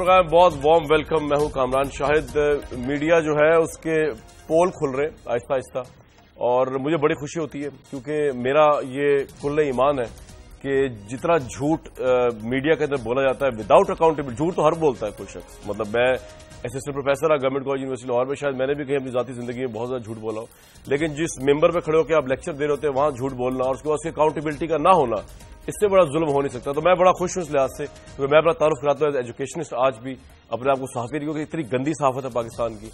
Programme بہت warm welcome. میں ہوں کامران شاہد. میڈیا جو ہے اس کے پول کھل رہے آہستہ آہستہ اور مجھے بڑی خوشی ہوتی ہے کیونکہ میرا یہ کل ایمان ہے کہ جتنا جھوٹ میڈیا کے اندر بولا جاتا ہے وداؤٹ اکاؤنٹیبل، جھوٹ تو ہر بولتا ہے کوئی شخص. مطلب میں assistant professor government college university Lahore میں، شاید میں نے بھی کہیں اپنی ذاتی زندگی میں بہت زیادہ جھوٹ بولا ہوں، لیکن جس ممبر پہ کھڑے ہو کے آپ لیکچر دے رہے ہوتے ہیں وہاں جھوٹ بولنا اور اس کے بعد اس کی اکاؤنٹیبلٹی کا نہ ہونا، اس سے بڑا ظلم ہو نہیں سکتا. تو میں بڑا خوش ہوں اس لحاظ سے کیونکہ میں اپنا تعارف کراتا ہوں ایز ایجوکیشنسٹ. آج بھی اپنے آپ کو صحافی کیونکہ اتنی گندی صحافت ہے پاکستان کی،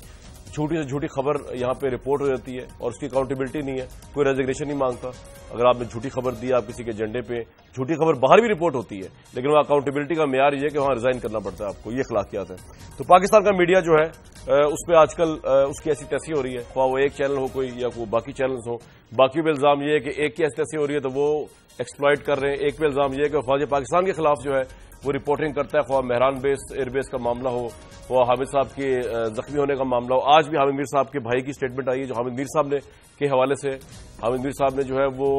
جھوٹی سے جھوٹی خبر یہاں پہ رپورٹ ہو جاتی ہے اور اس کی اکاؤنٹیبلٹی نہیں ہے، کوئی ریزگنیشن نہیں مانگتا. اگر آپ نے جھوٹی خبر دی آپ کسی کے ایجنڈے پہ، جھوٹی خبر باہر بھی رپورٹ ہوتی ہے لیکن وہ اکاؤنٹیبلٹی کا معیار یہ ہے کہ وہاں ریزائن کرنا پڑتا ہے آپ کو. یہ اخلاقیات ہے. تو پاکستان کا میڈیا جو ہے اس پہ آج کل اس کی ایسی تیسی ہو رہی ہے، خواہ وہ ایک چینل ہو کوئی یا وہ باقی چینلز ہوں. باقی پہ الزام یہ ہے کہ ایک کی ایسی تیسی ہو رہی ہے تو وہ ایکسپلائٹ کر رہے ہیں. ایک پہ الزام یہ ہے کہ فوج پاکستان کے خلاف جو ہے وہ رپورٹنگ کرتا ہے، خواہ مہران بیس ایئر بیس کا معاملہ ہو، وہ حامد صاحب کے زخمی ہونے کا معاملہ ہو. آج بھی حامد میر صاحب کے بھائی کی اسٹیٹمنٹ آئی ہے جو حامد میر صاحب نے کے حوالے سے حامد میر صاحب نے جو ہے وہ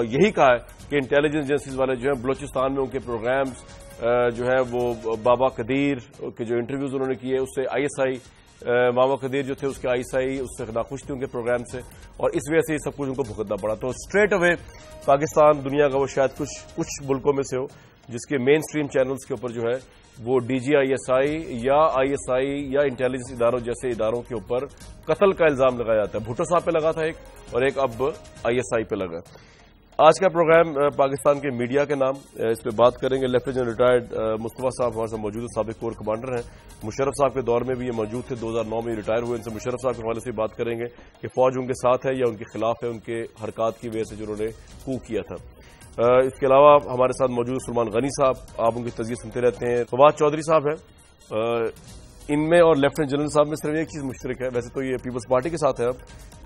یہی کہا ہے کہ انٹیلیجنس ایجنسیز والے جو ہیں بلوچستان میں ان کے پروگرامز جو ہے وہ بابا قدیر کے جو انٹرویوز انہوں نے کیے اس سے آئی ایس آئی ماما قدیر جو تھے اس کے آئی ایس آئی اس سے ناخوش تھے ان کے پروگرام سے اور اس وجہ سے یہ سب کچھ ان کو بھگتنا پڑا. تو اسٹریٹ اوے پاکستان دنیا کا وہ شاید کچھ ملکوں میں سے ہو جس کے مین سٹریم چینلز کے اوپر جو ہے وہ ڈی جی آئی ایس آئی یا انٹیلیجنس اداروں جیسے اداروں کے اوپر قتل کا الزام لگایا جاتا ہے. بھٹو صاحب پہ لگا تھا ایک اور ایک اب آئی ایس آئی پہ لگا. آج کا پروگرام پاکستان کے میڈیا کے نام اس پہ بات کریں گے. لیفٹیننٹ ریٹائرڈ مصطفیٰ صاحب ہمارے ساتھ موجود ہیں، سابق کور کمانڈر ہیں. مشرف صاحب کے دور میں بھی یہ موجود تھے، 2009 میں ریٹائر ہوئے. ان سے مشرف صاحب کے حوالے سے بات کریں گے کہ فوج ان کے ساتھ ہے یا ان کے خلاف ہے، ان کے حرکات کی وجہ سے جو انہوں نے کو کیا تھا. اس کے علاوہ ہمارے ساتھ موجود سلمان غنی صاحب، آپ ان کی تجزیے سنتے رہتے ہیں. فواد چودھری صاحب ہیں. ان میں اور لیفٹیننٹ جنرل صاحب میں صرف ایک چیز مشترک ہے، ویسے تو یہ پیپلز پارٹی کے ساتھ ہے اب،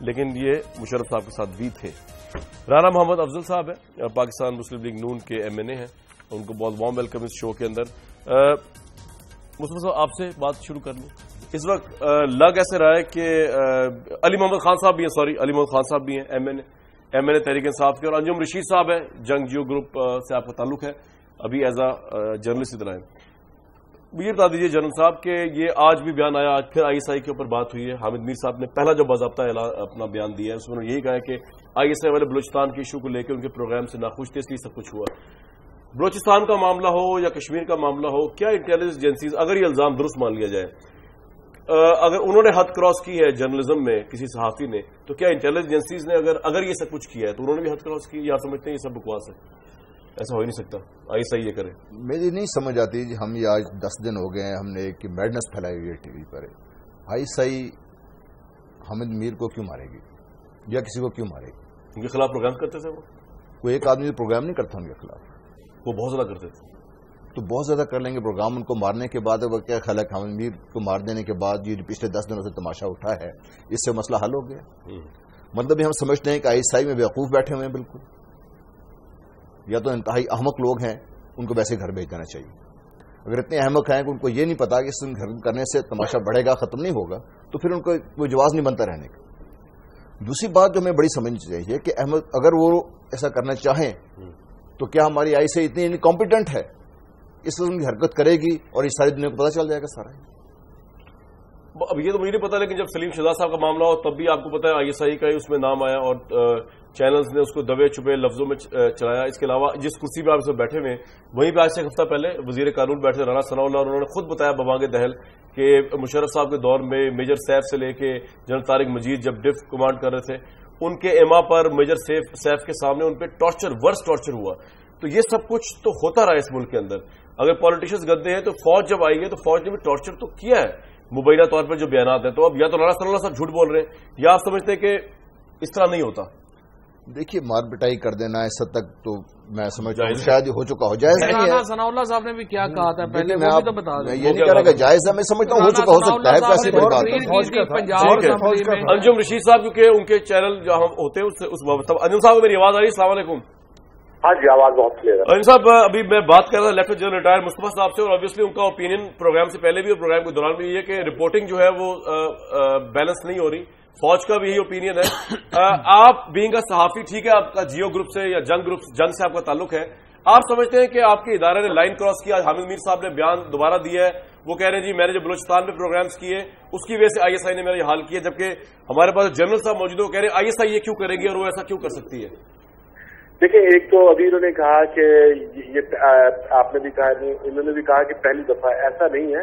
لیکن یہ مشرف صاحب کے ساتھ بھی تھے. رانا محمد افضل صاحب ہیں، پاکستان مسلم لیگ نون کے ایم این اے ہیں. ان کو بہت وارم ویلکم اس شو کے اندر. مصطفیٰ صاحب آپ سے بات شروع کر لوں. اس وقت لگ ایسے رہا ہے کہ علی محمد خان صاحب بھی ہیں، علی محمد خان صاحب بھی ہیں ایم این اے تحریک انصاف کے، اور انجم رشید صاحب ہیں، جنگ جیو گروپ سے آپ کا تعلق ہے، ابھی ایز اے جرنلسٹ ادھر آئے. یہ بتا دیجیے جنرل صاحب کہ یہ آج بھی بیان آیا، آج پھر آئی ایس آئی کے اوپر بات ہوئی ہے. حامد میر صاحب نے پہلا جو باضابطہ اپنا بیان دیا ہے اس میں انہوں نے یہی کہا ہے کہ آئی ایس آئی والے بلوچستان کے ایشو کو لے کے ان کے پروگرام سے ناخوش تھے، اس لیے سب کچھ ہوا. بلوچستان کا معاملہ ہو یا کشمیر کا معاملہ ہو، کیا انٹیلیجنس ایجنسیز اگر یہ الزام درست مان لیا جائے، اگر انہوں نے حد کراس کی ہے جرنلزم میں کسی صحافی نے، تو کیا انٹیلیجنس ایجنسیز نے اگر یہ سب کچھ کیا ہے تو انہوں نے بھی حد کراس کی، یا سمجھتے ہیں یہ سب بکواس ہے، ایسا ہو ہی نہیں سکتا آئی ایس آئی یہ کرے؟ میری نہیں سمجھ آتی جی. ہم یہ آج 10 دن ہو گئے ہیں ہم نے ایک میڈنس پھیلائی ہوئی ہے ٹی وی پر. I S I Hamid Mir کو کیوں مارے گی یا کسی کو کیوں مارے گی؟ ان کے خلاف پروگرام کرتے تھے وہ؟ کوئی ایک آدمی پروگرام نہیں کرتا ان کے خلاف، وہ بہت زیادہ کرتے تھے. تو بہت زیادہ کر لیں گے پروگرام. ان کو مارنے کے بعد وہ کیا خیال ہے کہ حامد میر کو مار دینے کے بعد یہ پچھلے 10 دنوں سے تماشا اٹھا ہے اس سے مسئلہ حل ہو گیا؟ مطلب ہم سمجھتے ہیں کہ آئی ایس آئی میں بیوقوف بیٹھے ہوئے ہیں بالکل، یا تو انتہائی احمق لوگ ہیں، ان کو ویسے گھر بھیج دینا چاہیے. اگر اتنے احمق ہیں کہ ان کو یہ نہیں پتا کہ اس گھر کرنے سے تماشا بڑھے گا، ختم نہیں ہوگا، تو پھر ان کو کوئی جواز نہیں بنتا رہنے کا. دوسری بات جو ہمیں بڑی سمجھنی چاہیے کہ احمد اگر وہ ایسا کرنا چاہیں تو کیا ہماری آئی سے اتنی انکمپیٹنٹ ہے اس وقت ان کی حرکت کرے گی اور یہ ساری دنیا کو پتا چل جائے گا سارا؟ اب یہ تو مجھے نہیں پتا، لیکن جب سلیم شہزاد صاحب کا معاملہ ہو تب بھی آپ کو پتا ہے آئی ایس آئی کا اس میں نام آیا اور چینلز نے اس کو دبے چھپے لفظوں میں چلایا. اس کے علاوہ جس کرسی پہ آپ اس میں بیٹھے ہوئے وہیں پہ آج سے ایک ہفتہ پہلے وزیر قانون بیٹھے رانا ثناء اللہ، انہوں نے خود بتایا بوانگ دہل کہ مشرف صاحب کے دور میں میجر سیف سے لے کے جنرل طارق مجید جب ڈف کمانڈ کر رہے تھے ان کے ایما پر میجر سیف کے سامنے ان پہ ٹارچر ورس ٹارچر ہوا. تو یہ سب کچھ تو ہوتا رہا اس ملک کے اندر. اگر پالیٹیشینز گدے ہیں تو فوج جب آئی ہے تو فوج نے بھی ٹارچر تو کیا ہے مبینہ طور پر جو بیانات ہیں. تو اب یا تو رانا ثناء اللہ صاحب جھوٹ بول رہے ہیں یا آپ سمجھتے ہیں کہ اس طرح نہیں ہوتا. دیکھیے مار پٹائی کر دینا اس حد تک تو میں سمجھتا ہوں شاید ہو چکا ہو، جائز نہیں ہے. ثناء اللہ صاحب نے بھی کیا کہا تھا پہلے وہ بھی تو بتا دیں. یہ نہیں کہہ رہا کہ جائز ہے، میں سمجھتا ہوں ہو چکا ہو سکتا ہے. ایسی بڑی بات ہے. انجم رشید صاحب کیونکہ ان کے چینل جہاں ہوتے ہیں اس بابت. انجم صاحب میری آواز آ رہی ہے؟ السلام علیکم. ہاں جی آواز بہت کلیئر ہے. انجم صاحب ابھی میں بات کر رہا لیفٹیننٹ جنرل ریٹائر مصطفیٰ صاحب سے، اور obviously ان کا اوپینین پروگرام سے پہلے بھی اور پروگرام کے دوران بھی یہ ہے کہ رپورٹنگ جو ہے وہ بیلنس نہیں ہو رہی. فوج کا بھی یہی اوپینین ہے. آپ بینگ اے صحافی، ٹھیک ہے آپ کا جیو گروپ سے یا جنگ سے آپ کا تعلق ہے، آپ سمجھتے ہیں کہ آپ کے ادارے نے لائن کراس کیا؟ حامد میر صاحب نے بیان دوبارہ دیا ہے وہ کہہ رہے ہیں جی میں نے جو بلوچستان میں پروگرامز کیے اس کی وجہ سے آئی ایس آئی نے میرا یہ حال کیا، جبکہ ہمارے پاس جنرل صاحب موجود ہے، وہ کہہ رہے ہیں آئی ایس آئی یہ کیوں کرے گی اور وہ ایسا کیوں کر سکتی ہے؟ دیکھیں، ایک تو ابھی انہوں نے کہا کہ یہ آپ نے بھی کہا، انہوں نے بھی کہا کہ پہلی دفعہ ایسا نہیں ہے،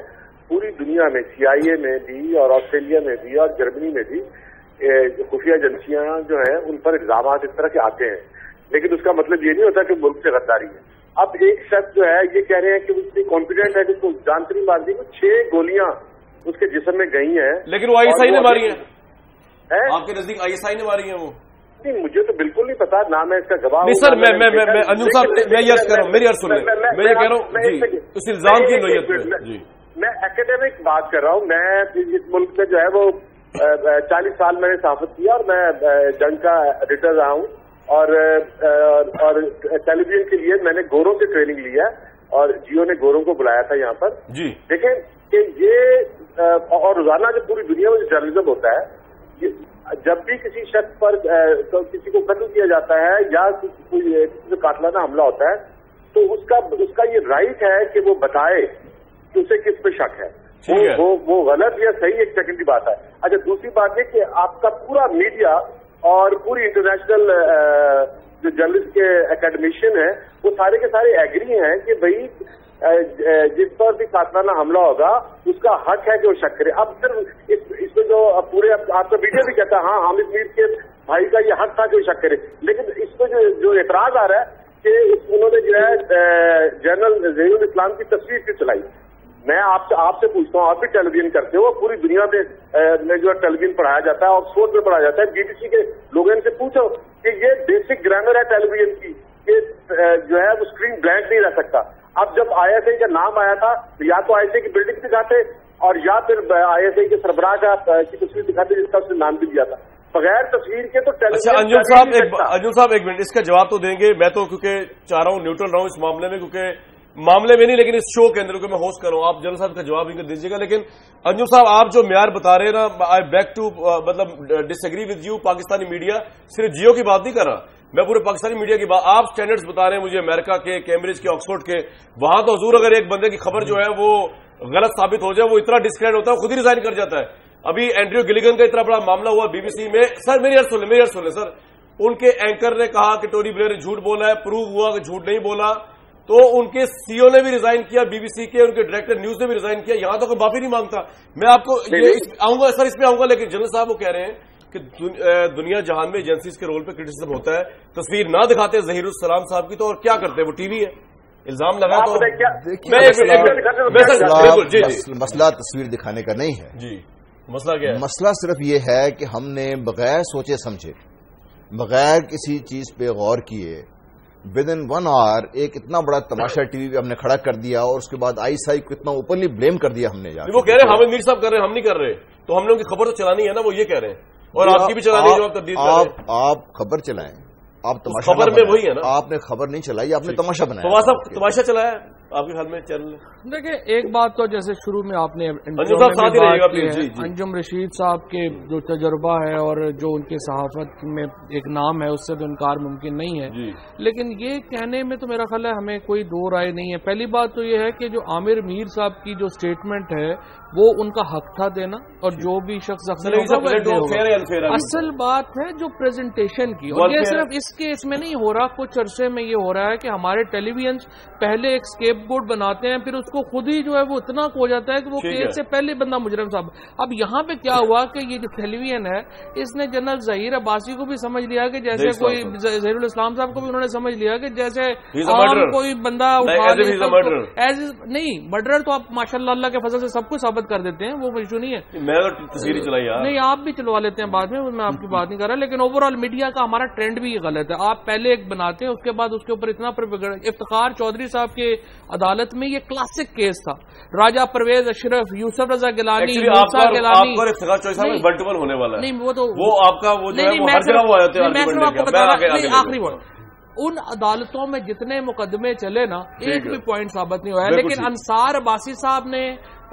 پوری دنیا میں سی آئی اے میں بھی اور آسٹریلیا میں بھی اور جرمنی میں بھی خفیہ ایجنسیاں جو ہیں ان پر الزامات اس طرح کے آتے ہیں، لیکن اس کا مطلب یہ نہیں ہوتا کہ ملک سے غداری ہے۔ اب ایک شخص جو ہے یہ کہہ رہے ہیں کہ وہ اتنی کانفیڈنٹ ہے کہ اس کو جانتے نہیں مار دی، 6 گولیاں اس کے جسم میں گئی ہیں، لیکن وہ آئی ایس آئی نے ماری ہیں، آپ کے نزدیک آئی ایس آئی نے ماری ہیں وہ؟ نہیں، مجھے تو بالکل نہیں پتا، نہ میں اس کا گواہ نہیں سر، میں انجم صاحب میں یہ عرض کر رہا ہوں، میری عرض سن لیں، میں یہ کہہ رہا ہوں جی اس الزام کی نوعیت میں جی میں اکیڈیمک بات کر رہا ہوں۔ میں اس ملک میں جو ہے وہ 40 سال میں نے صحافت کیا اور میں جنگ کا ایڈیٹر رہا ہوں، اور ٹیلی ویژن کے لیے میں نے گوروں سے ٹریننگ لی ہے اور جیو نے گوروں کو بلایا تھا یہاں پر جی۔ دیکھیں کہ یہ اور روزانہ جو پوری دنیا میں جو جرنلزم ہوتا ہے، جب بھی کسی شخص پر کسی کو قتل کیا جاتا ہے یا کوئی کسی قاتلانہ حملہ ہوتا ہے تو اس کا یہ رائٹ ہے کہ وہ بتائے کہ اسے کس پہ شک ہے، وہ غلط یا صحیح ایک سیکنڈ کی بات ہے۔ اچھا، دوسری بات یہ کہ آپ کا پورا میڈیا اور پوری انٹرنیشنل جو جرنلسٹ کے اکیڈمیشین ہیں وہ سارے کے سارے ایگری ہیں کہ بھئی جس پر بھی قاتلانہ حملہ ہوگا اس کا حق ہے کہ وہ شک کرے۔ اب صرف اس میں جو پورے آپ کا میڈیا بھی کہتا ہے ہاں حامد میر کے بھائی کا یہ حق تھا کہ وہ شک کرے، لیکن اس میں جو اعتراض آ رہا ہے کہ انہوں نے جو ہے جنرل ظہیر الاسلام کی تصویر کیوں چلائی۔ میں آپ سے پوچھتا ہوں، آپ بھی ٹیلی ویژن کرتے ہو، پوری دنیا میں جو ٹیلی ویژن پڑھایا جاتا ہے، آکسفورڈ میں پڑھایا جاتا ہے، بی بی سی کے لوگوں سے پوچھو کہ یہ بیسک گرامر ہے ٹیلی ویژن کی کہ جو ہے وہ اسکرین بلینک نہیں رہ سکتا۔ اب جب آئی ایس آئی کا نام آیا تھا تو یا تو آئی ایس آئی کی بلڈنگ دکھاتے اور یا پھر آئی ایس آئی کے سربراہ کی تصویر دکھاتے جس کا اس نے نام بھی دیا تھا، بغیر تصویر کے تو ٹیلی ویژن۔ انجم صاحب ایک منٹ، اس کا جواب تو دیں گے، میں تو کیونکہ چاہ رہا ہوں نیوٹرل رہا ہوں اس معاملے میں، کیونکہ معاملے میں نہیں لیکن اس شو کے اندر کیونکہ میں ہوسٹ کر رہا ہوں، آپ جنرل صاحب کا جواب ان کو دیجیے گا۔ لیکن انجم صاحب آپ جو معیار بتا رہے ہیں نا، آئی بیک ٹو مطلب disagree with you, Pakistani media صرف جیو کی بات نہیں کر رہا، میں پورے پاکستانی میڈیا کی بات، آپ سٹینڈرڈز بتا رہے ہیں مجھے امریکہ کے، کیمبرج کے، آکسفورڈ کے، وہاں تو حضور اگر ایک بندے کی خبر جو ہے وہ غلط ثابت ہو جائے وہ اتنا ڈسکریڈ ہوتا ہے خود ہی ریزائن کر جاتا ہے۔ ابھی اینڈریو گلیگن کا اتنا بڑا معاملہ ہوا بی بی سی میں، سر میری عرض سن لیں سر، ان کے اینکر نے کہا کہ ٹونی بلیئر نے جھوٹ بولا ہے، پروو ہوا کہ جھوٹ نہیں بولا، تو ان کے سی او نے بھی ریزائن کیا، بی بی سی کے ان کے ڈائریکٹر نیوز نے بھی ریزائن کیا، یہاں تو کوئی معافی نہیں مانگتا۔ میں آپ کو آؤں گا سر، اس پہ آؤں گا، لیکن جنرل صاحب وہ کہہ رہے ہیں کہ دنیا جہان میں ایجنسیز کے رول پہ کرٹیسزم ہوتا ہے، تصویر نہ دکھاتے ظہیر السلام صاحب کی تو اور کیا کرتے ہیں، وہ ٹی وی ہے، الزام لگا تو مسئلہ تصویر دکھانے کا نہیں ہے جی، مسئلہ کیا ہے؟ مسئلہ صرف یہ ہے کہ ہم نے بغیر سوچے سمجھے، بغیر کسی چیز پہ غور کیے ود ان 1 آور ایک اتنا بڑا تماشا ٹی وی پہ ہم نے کھڑا کر دیا، اور اس کے بعد آئی ایس آئی کو اتنا اوپنلی بلیم کر دیا ہم نے۔ وہ کہہ رہے ہیں حامد میر صاحب کر رہے ہیں، ہم نہیں کر رہے، تو ہم نے ان کی خبر تو چلانی ہے نا، وہ یہ کہہ رہے ہیں، اور آپ کی بھی چلانی ہے جو آپ تبدیل کر رہے ہیں۔ آپ خبر چلائیں، آپ تماشا خبر میں وہی ہے نا، آپ نے خبر نہیں چلائی، آپ نے تماشا بنایا۔ فواز صاحب تماشا چلایا آپ کے خیال میں چینل؟ دیکھیں ایک بات تو جیسے شروع میں آپ نے انجم رشید صاحب کے جو تجربہ ہے اور جو ان کے صحافت میں ایک نام ہے اس سے تو انکار ممکن نہیں ہے، لیکن یہ کہنے میں تو میرا خیال ہے ہمیں کوئی دو رائے نہیں ہے۔ پہلی بات تو یہ ہے کہ جو عامر میر صاحب کی جو سٹیٹمنٹ ہے وہ ان کا حق تھا دینا، اور جو بھی شخص اصل بات ہے جو پریزنٹیشن کی، اور یہ صرف اس کیس میں نہیں ہو رہا، کچھ عرصے میں یہ ہو رہا ہے کہ ہمارے ٹیلی ویژن پہلے ایک اسکیپ بورڈ بناتے ہیں، پھر اس کو خود ہی جو ہے وہ اتنا کھو جاتا ہے کہ وہ کیس سے پہلے بندہ مجرم صاحب۔ اب یہاں پہ کیا ہوا کہ یہ جو ٹیلی ویژن ہے اس نے جنرل ظہیر عباسی کو بھی سمجھ لیا کہ جیسے کوئی ظہیر الاسلام صاحب کو بھی انہوں نے سمجھ لیا کہ جیسے کوئی بندہ نہیں، مرڈرر تو آپ ماشاء اللہ کے فضل سے سب کچھ ثابت کر دیتے ہیں، وہ ایشو نہیں ہے، میں تو تصویر چلائی نہیں آپ بھی چلوا لیتے ہیں بعد میں، میں آپ کی بات نہیں کر رہا، لیکن اوور آل میڈیا کا ہمارا ٹرینڈ بھی یہ غلط ہے، آپ پہلے ایک بناتے ہیں اس کے بعد اس کے اوپر اتنا افتخار چودھری صاحب کے عدالت میں یہ کلاسک کیس تھا، راجہ پرویز اشرف، یوسف رضا گیلانی، نہیں وہ تو وہ آپ کا وہ آخری ورڈ، ان عدالتوں میں جتنے مقدمے چلے نا ایک بھی پوائنٹ ثابت نہیں ہوا ہے، لیکن انصار عباسی صاحب نے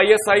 ISI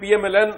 PMLN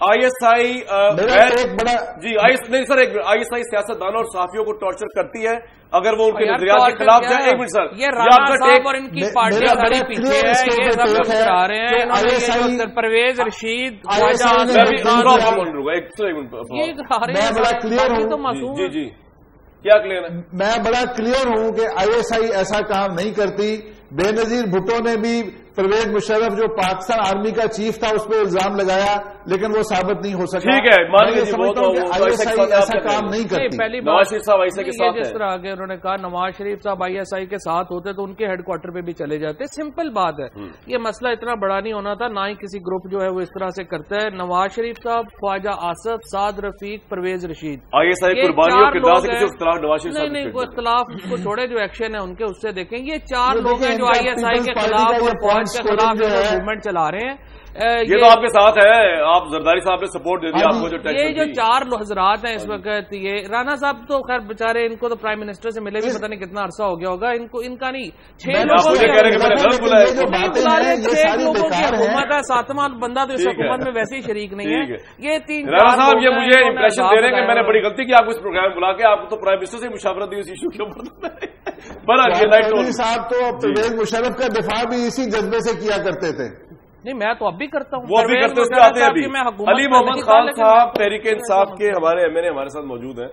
ISI بڑا جی نہیں سر آئی ایس آئی سیاستدانوں اور صحافیوں کو ٹارچر کرتی ہے اگر وہ ان کے نظریات کے خلاف جائیں. ایک منٹ سر, یہ رانا صاحب اور ان کی پارٹی ساری پیچھے ہے, یہ سب لوگ کرا رہے ہیں. پرویز رشید میں بڑا کلیئر ہوں. جی جی کیا کلیئر ہے؟ میں بڑا کلیئر ہوں کہ ISI ایسا کام نہیں کرتی. بے نظیر بھٹو نے بھی پرویز مشرف جو پاکستان آرمی کا چیف تھا اس پہ الزام لگایا لیکن وہ ثابت نہیں ہو سکا. ٹھیک ہے, ISI ایسا کام نہیں کرتی. پہلی نواز شریف صاحب ISI کے ساتھ جس طرح آگے انہوں نے کہا نواز شریف صاحب ISI کے ساتھ ہوتے تو ان کے ہیڈ کوارٹر پہ بھی چلے جاتے. سمپل بات ہے, یہ مسئلہ اتنا بڑا نہیں ہونا تھا, نہ ہی کسی گروپ جو ہے وہ اس طرح سے کرتا ہے. نواز شریف صاحب, خواجہ آصف, سعد رفیق, پرویز رشید, ISI قربانیوں کے کردار سے کسی اختلاف نواز شریف صاحب نہیں کوئی اختلاف کو چھوڑے, جو ایکشن ہے ان کے اس سے دیکھیں. یہ 4 لوگ ہیں جو ISI کے خلاف اور فوج کے خلاف موومنٹ چلا رہے ہیں. یہ تو آپ کے ساتھ ہے, آپ زرداری صاحب نے سپورٹ دے دیا آپ کو. یہ جو 4 حضرات ہیں اس وقت, یہ رانا صاحب تو خیر بےچارے ان کو تو پرائم منسٹر سے ملے بھی پتہ نہیں کتنا عرصہ ہو گیا ہوگا. ان کا نہیں 6 لوگوں کی حکومت ہے, 7واں بندہ تو اس حکومت میں ویسے ہی شریک نہیں ہے. یہ 3 رانا صاحب یہ مجھے امپریشن دے رہے ہیں کہ میں نے بڑی غلطی کی آپ کو اس پروگرام میں بلا کے. آپ کو تو پرائم منسٹر سے مشاورت دی اس ایشو کے اوپر. صاحب تو پرویز مشرف کا دفاع بھی اسی جذبے سے کیا کرتے تھے. نہیں میں تو اب بھی کرتا ہوں, وہ ابھی کرتے اس پہ آتے ہیں. ابھی علی محمد خان صاحب تحریک انصاف کے ہمارے MNA ہمارے ساتھ موجود ہیں.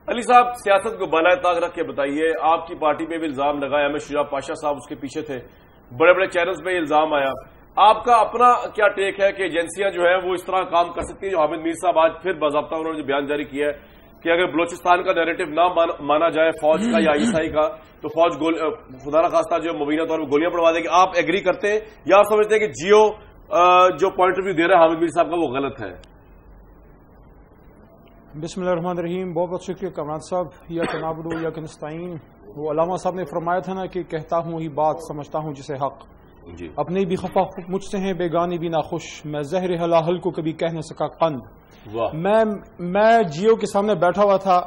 علی صاحب, سیاست کو بالائے طاق رکھ کے بتائیے, آپ کی پارٹی پہ بھی الزام لگا, احمد شجاع پاشا صاحب اس کے پیچھے تھے, بڑے بڑے چینلز پہ یہ الزام آیا. آپ کا اپنا کیا ٹیک ہے کہ ایجنسیاں جو ہیں وہ اس طرح کام کر سکتی ہیں؟ جو حامد میر صاحب آج پھر باضابطہ انہوں نے جو بیان جاری کیا ہے کہ اگر بلوچستان کا نیریٹو نہ مانا جائے فوج کا یا ISI کا تو فوج خدا نخواستہ جو مبینہ طور پر گولیاں پڑوا دے گی. آپ ایگری کرتے ہیں یا آپ سمجھتے ہیں کہ جیو جو پوائنٹ آف ویو دے رہا ہے حامد میر صاحب کا وہ غلط ہے؟ بسم اللہ الرحمن الرحیم. بہت بہت شکریہ کامران صاحب. یا کنابرو یا کنستعین, وہ علامہ صاحب نے فرمایا تھا نا کہ کہتا ہوں وہی بات, سمجھتا ہوں جسے حق. جی. اپنے بھی خفا مجھ سے ہیں, بیگانی بھی ناخوش, میں زہر حلاحل کو کبھی کہہ نہ سکا قند. میں جیو کے سامنے بیٹھا ہوا تھا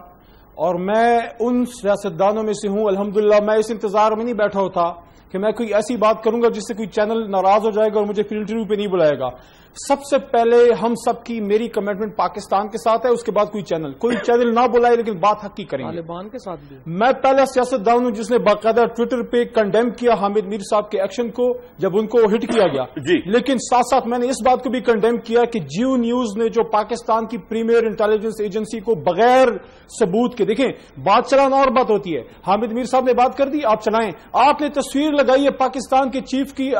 اور میں ان سیاستدانوں میں سے ہوں الحمدللہ. میں اس انتظار میں نہیں بیٹھا ہوتا کہ میں کوئی ایسی بات کروں گا جس سے کوئی چینل ناراض ہو جائے گا اور مجھے پھر انٹرویو پہ نہیں بلائے گا. سب سے پہلے ہم سب کی میری کمٹمنٹ پاکستان کے ساتھ ہے, اس کے بعد کوئی چینل نہ بلائے لیکن بات حق کی کریں گے. طالبان کے ساتھ بھی میں پہلا سیاستدان ہوں جس نے باقاعدہ ٹویٹر پہ کنڈیم کیا حامد میر صاحب کے ایکشن کو جب ان کو ہٹ کیا گیا. لیکن ساتھ ساتھ میں نے اس بات کو بھی کنڈیم کیا کہ جیو نیوز نے جو پاکستان کی پریمیئر انٹیلیجنس ایجنسی کو بغیر ثبوت کے, دیکھیں بات چلانا اور بات ہوتی ہے, حامد میر صاحب نے بات کر دی, آپ چلائیں. آپ نے تصویر لگائی ہے پاکستان کے چیف کی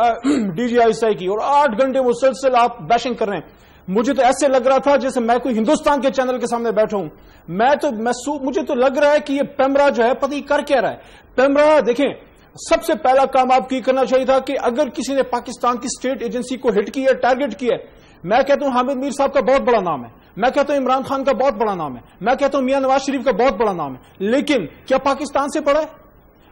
DG ISI کی اور 8 گھنٹے مسلسل آپ بیشنگ کر رہے ہیں. مجھے تو ایسے لگ رہا تھا جیسے میں کوئی ہندوستان کے چینل کے سامنے بیٹھا ہوں. مجھے تو لگ رہا ہے کہ یہ پیمرا جو ہے پتہ ہی کر کیا رہا ہے. پیمرا دیکھیں, سب سے پہلا کام آپ کی کرنا چاہیے تھا کہ اگر کسی نے پاکستان کی اسٹیٹ ایجنسی کو ہٹ کیا, ٹارگٹ کیا, میں کہتا ہوں حامد میر صاحب کا بہت بڑا نام ہے, میں کہتا ہوں عمران خان کا بہت بڑا نام ہے, میں کہتا ہوں میاں نواز شریف کا بہت بڑا نام ہے, لیکن کیا پاکستان سے پڑا ہے؟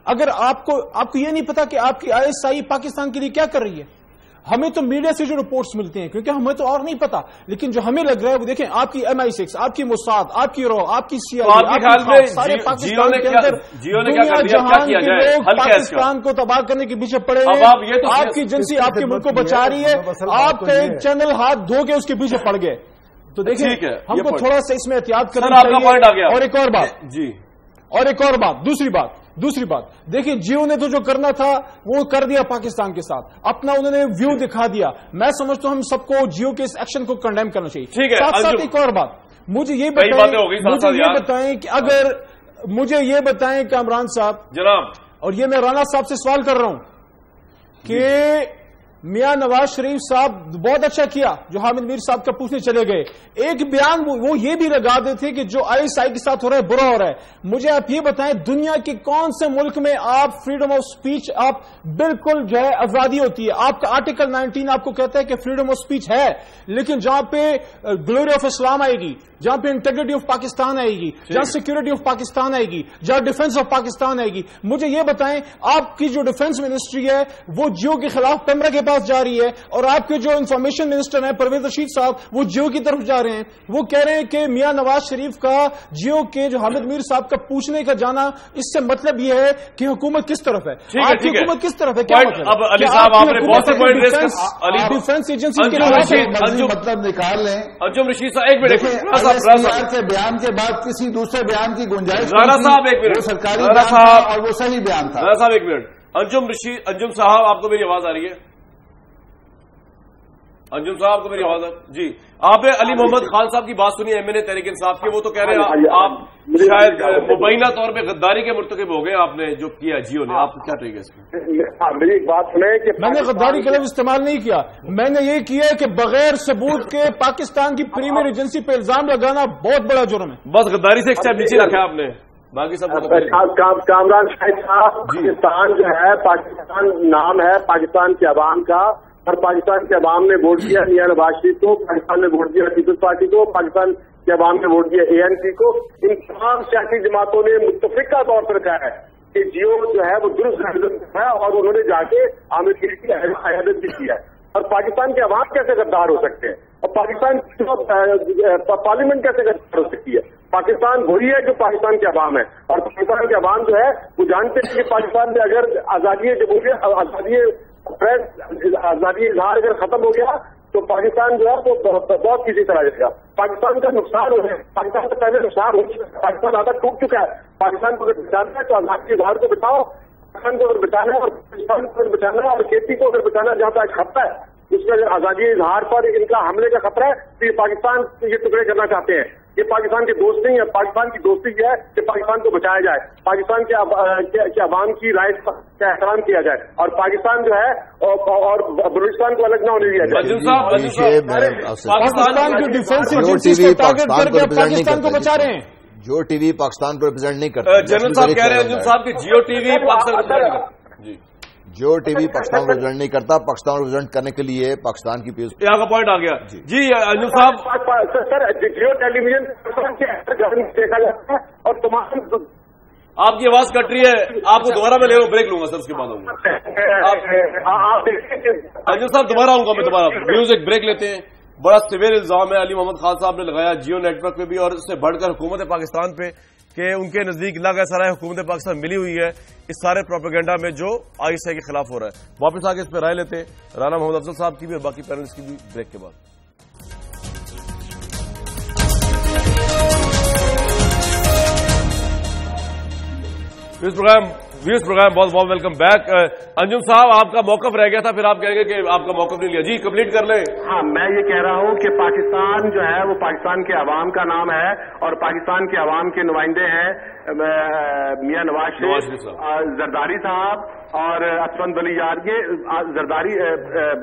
اگر آپ کو یہ نہیں پتا کہ آپ کی ISI پاکستان کے لیے کیا کر رہی ہے. ہمیں تو میڈیا سے جو رپورٹس ملتے ہیں, کیونکہ ہمیں تو اور نہیں پتا, لیکن جو ہمیں لگ رہا ہے وہ دیکھیں, آپ کی MI6, آپ کی موساد, آپ کی رو, آپ کی CIA, سارے پاکستان کے اندر دنیا جہان کے لوگ پاکستان کو تباہ کرنے کے پیچھے پڑے ہیں. آپ کی ایجنسی آپ کے ملک کو بچا رہی ہے, آپ کا ایک چینل ہاتھ دھو کے اس کے پیچھے پڑ گئے. تو دیکھیں ہم کو تھوڑا سا اس میں احتیاط کرنا چاہیے. اور ایک اور بات, دوسری بات دیکھیں, جیو نے تو جو کرنا تھا وہ کر دیا پاکستان کے ساتھ, اپنا انہوں نے ویو دکھا دیا. میں سمجھتا ہوں ہم سب کو جیو کے اس ایکشن کو کنڈیم کرنا چاہیے. ساتھ ساتھ ایک اور بات, مجھے یہ بتائیں کہ اگر مجھے یہ بتائیں کامران صاحب جناب, اور یہ میں رانا صاحب سے سوال کر رہا ہوں کہ میاں نواز شریف صاحب بہت اچھا کیا جو حامد میر صاحب کا پوچھنے چلے گئے. ایک بیان وہ یہ بھی لگا دیتے کہ جو ISI کے ساتھ ہو رہا ہے برا ہو رہا ہے. مجھے آپ یہ بتائیں دنیا کے کون سے ملک میں آپ فریڈم آف سپیچ, آپ بالکل جو ہے آزادی ہوتی ہے, آپ کا آرٹیکل 19 آپ کو کہتا ہے کہ فریڈم آف سپیچ ہے, لیکن جہاں پہ گلوری آف اسلام آئے گی, جہاں پہ انٹیگریٹی آف پاکستان آئے گی, جہاں سیکورٹی آف پاکستان آئے گی, جہاں ڈیفنس آف پاکستان آئے گی, مجھے یہ بتائیں آپ کی جو ڈیفنس منسٹری ہے وہ جیو کے خلاف پیمرا کے پاس جا رہی ہے اور آپ کے جو انفارمیشن منسٹر ہیں پرویز رشید صاحب وہ جیو کی طرف جا رہے ہیں. وہ کہہ رہے ہیں کہ میاں نواز شریف کا جیو کے جو حامد میر صاحب کا پوچھنے کا جانا اس سے مطلب یہ ہے کہ حکومت کس طرف ہے. آپ کی حکومت کس طرف ہے؟ کیا ڈیفینس ایجنسی کے مطلب نکال لیں. انجم رشید صاحب ایک منٹ کے بیان کے بعد کسی دوسرے بیان کی گنجائش سرکاری اور وہ صحیح بیان تھا. رانا صاحب ایک منٹ. انجم صاحب آپ کو میری آواز آ رہی ہے؟ انجم صاحب کو میری آواز جی آپ نے علی محمد خان صاحب کی بات سنی MNA تحریک انصاف کی. وہ تو کہہ رہے ہیں آپ شاید مبینہ طور پہ غداری کے مرتکب ہو گئے آپ نے جو کیا جیو نے. آپ کیا ٹھیک ہے اس میں؟ میری ایک بات سنیں کہ میں نے غداری کا لفظ استعمال نہیں کیا. میں نے یہ کیا کہ بغیر ثبوت کے پاکستان کی پریمیئر ایجنسی پہ الزام لگانا بہت بڑا جرم ہے. بس غداری سے ایک اسٹیپ نیچے رکھا آپ نے. باقی سب کامران شاہد صاحب پاکستان جو ہے پاکستان نام ہے پاکستان کے عوام کا اور پاکستان کے عوام نے ووٹ دیا میاں نواز شریف کو, پاکستان نے ووٹ دیا پیپلز پارٹی کو, پاکستان کے عوام نے ووٹ دیا ANC کو. ان تمام سیاسی جماعتوں نے متفقہ طور پر کہا ہے کہ جیو جو ہے وہ درست ہے اور انہوں نے جا کے عامر میر کی عیادت بھی کی ہے. اور پاکستان کے عوام کیسے غدار ہو سکتے ہیں اور پاکستان پارلیمنٹ کیسے غدار ہو سکتی ہے؟ پاکستان وہی ہے جو پاکستان کے عوام ہے اور پاکستان کے عوام جو ہے وہ جانتے ہیں کہ پاکستان میں اگر آزادی جمہوریت آزادی پریس آزادی اظہار اگر ختم ہو گیا تو پاکستان جو ہے وہ بہت کسی طرح جائے گا. پاکستان کا نقصان ہو ہے, پاکستان کا پہلے نقصان ہو چکا ہے, پاکستان آدھا ٹوٹ چکا ہے. پاکستان کو اگر بچانا ہے تو آزادی اظہار کو بچاؤ, پاکستان کو اگر بچانا ہے اور پاکستان کو اگر بچانا ہے اور کھیتی کو اگر بچانا ہے جہاں تک خطرہ ہے اس میں اگر آزادی اظہار پر ان کا حملے کا خطرہ ہے تو یہ پاکستان یہ ٹکڑے کرنا چاہتے ہیں. یہ پاکستان کے دوست نہیں ہے. پاکستان کی دوستی یہ ہے کہ پاکستان کو بچایا جائے, پاکستان کے عوام کی رائے کا احترام کیا جائے اور پاکستان جو ہے اور بلوچستان کو الگ نہ ہونے دیا جائے. پاکستان کی ڈیفینس ایجنسی کو ٹارگٹ کر کے پاکستان کو بچا رہے ہیں. جو ٹی وی پاکستان کو ریپرزینٹ نہیں کرتا. جنرل صاحب کہہ رہے ہیں انجم صاحب کہ جیو ٹی وی پاکستان جی جو ٹی وی پاکستان کو ریپرزینٹ نہیں کرتا, پاکستان کو ریپرزینٹ کرنے کے لیے پاکستان کی پیس یہاں کا پوائنٹ آ گیا. جی انجم صاحب سر جیو ٹیلی ویژن دیکھا جاتا ہے اور تمام آپ کی آواز کٹ رہی ہے. آپ کو دوبارہ میں بریک لوں گا سر, اس کے بعد آؤں گا. انجم صاحب دوبارہ آؤں گا میں دوبارہ. میوزک بریک لیتے ہیں. بڑا سیویئر الزام ہے علی محمد خان صاحب نے لگایا جیو نیٹ ورک پہ بھی اور اس سے بڑھ کر حکومت پاکستان پہ کہ ان کے نزدیک لگا سرائے حکومت پاکستان ملی ہوئی ہے اس سارے پروپیگنڈا میں جو ISI کے خلاف ہو رہا ہے. واپس آ کے اس پہ رائے لیتے ہیں رانا محمد افضل صاحب کی بھی اور باقی پیرنٹس کی بھی بریک کے بعد. ویوز پروگرام بہت بہت ویلکم بیک. انجم صاحب آپ کا موقف رہ گیا تھا, پھر آپ کہیں گے کہ آپ کا موقف نہیں لیا. جی کمپلیٹ کر لیں. ہاں میں یہ کہہ رہا ہوں کہ پاکستان جو ہے وہ پاکستان کے عوام کا نام ہے اور پاکستان کے عوام کے نمائندے ہیں میاں نواز شریف, زرداری صاحب اور اسفند ولی یار. یہ زرداری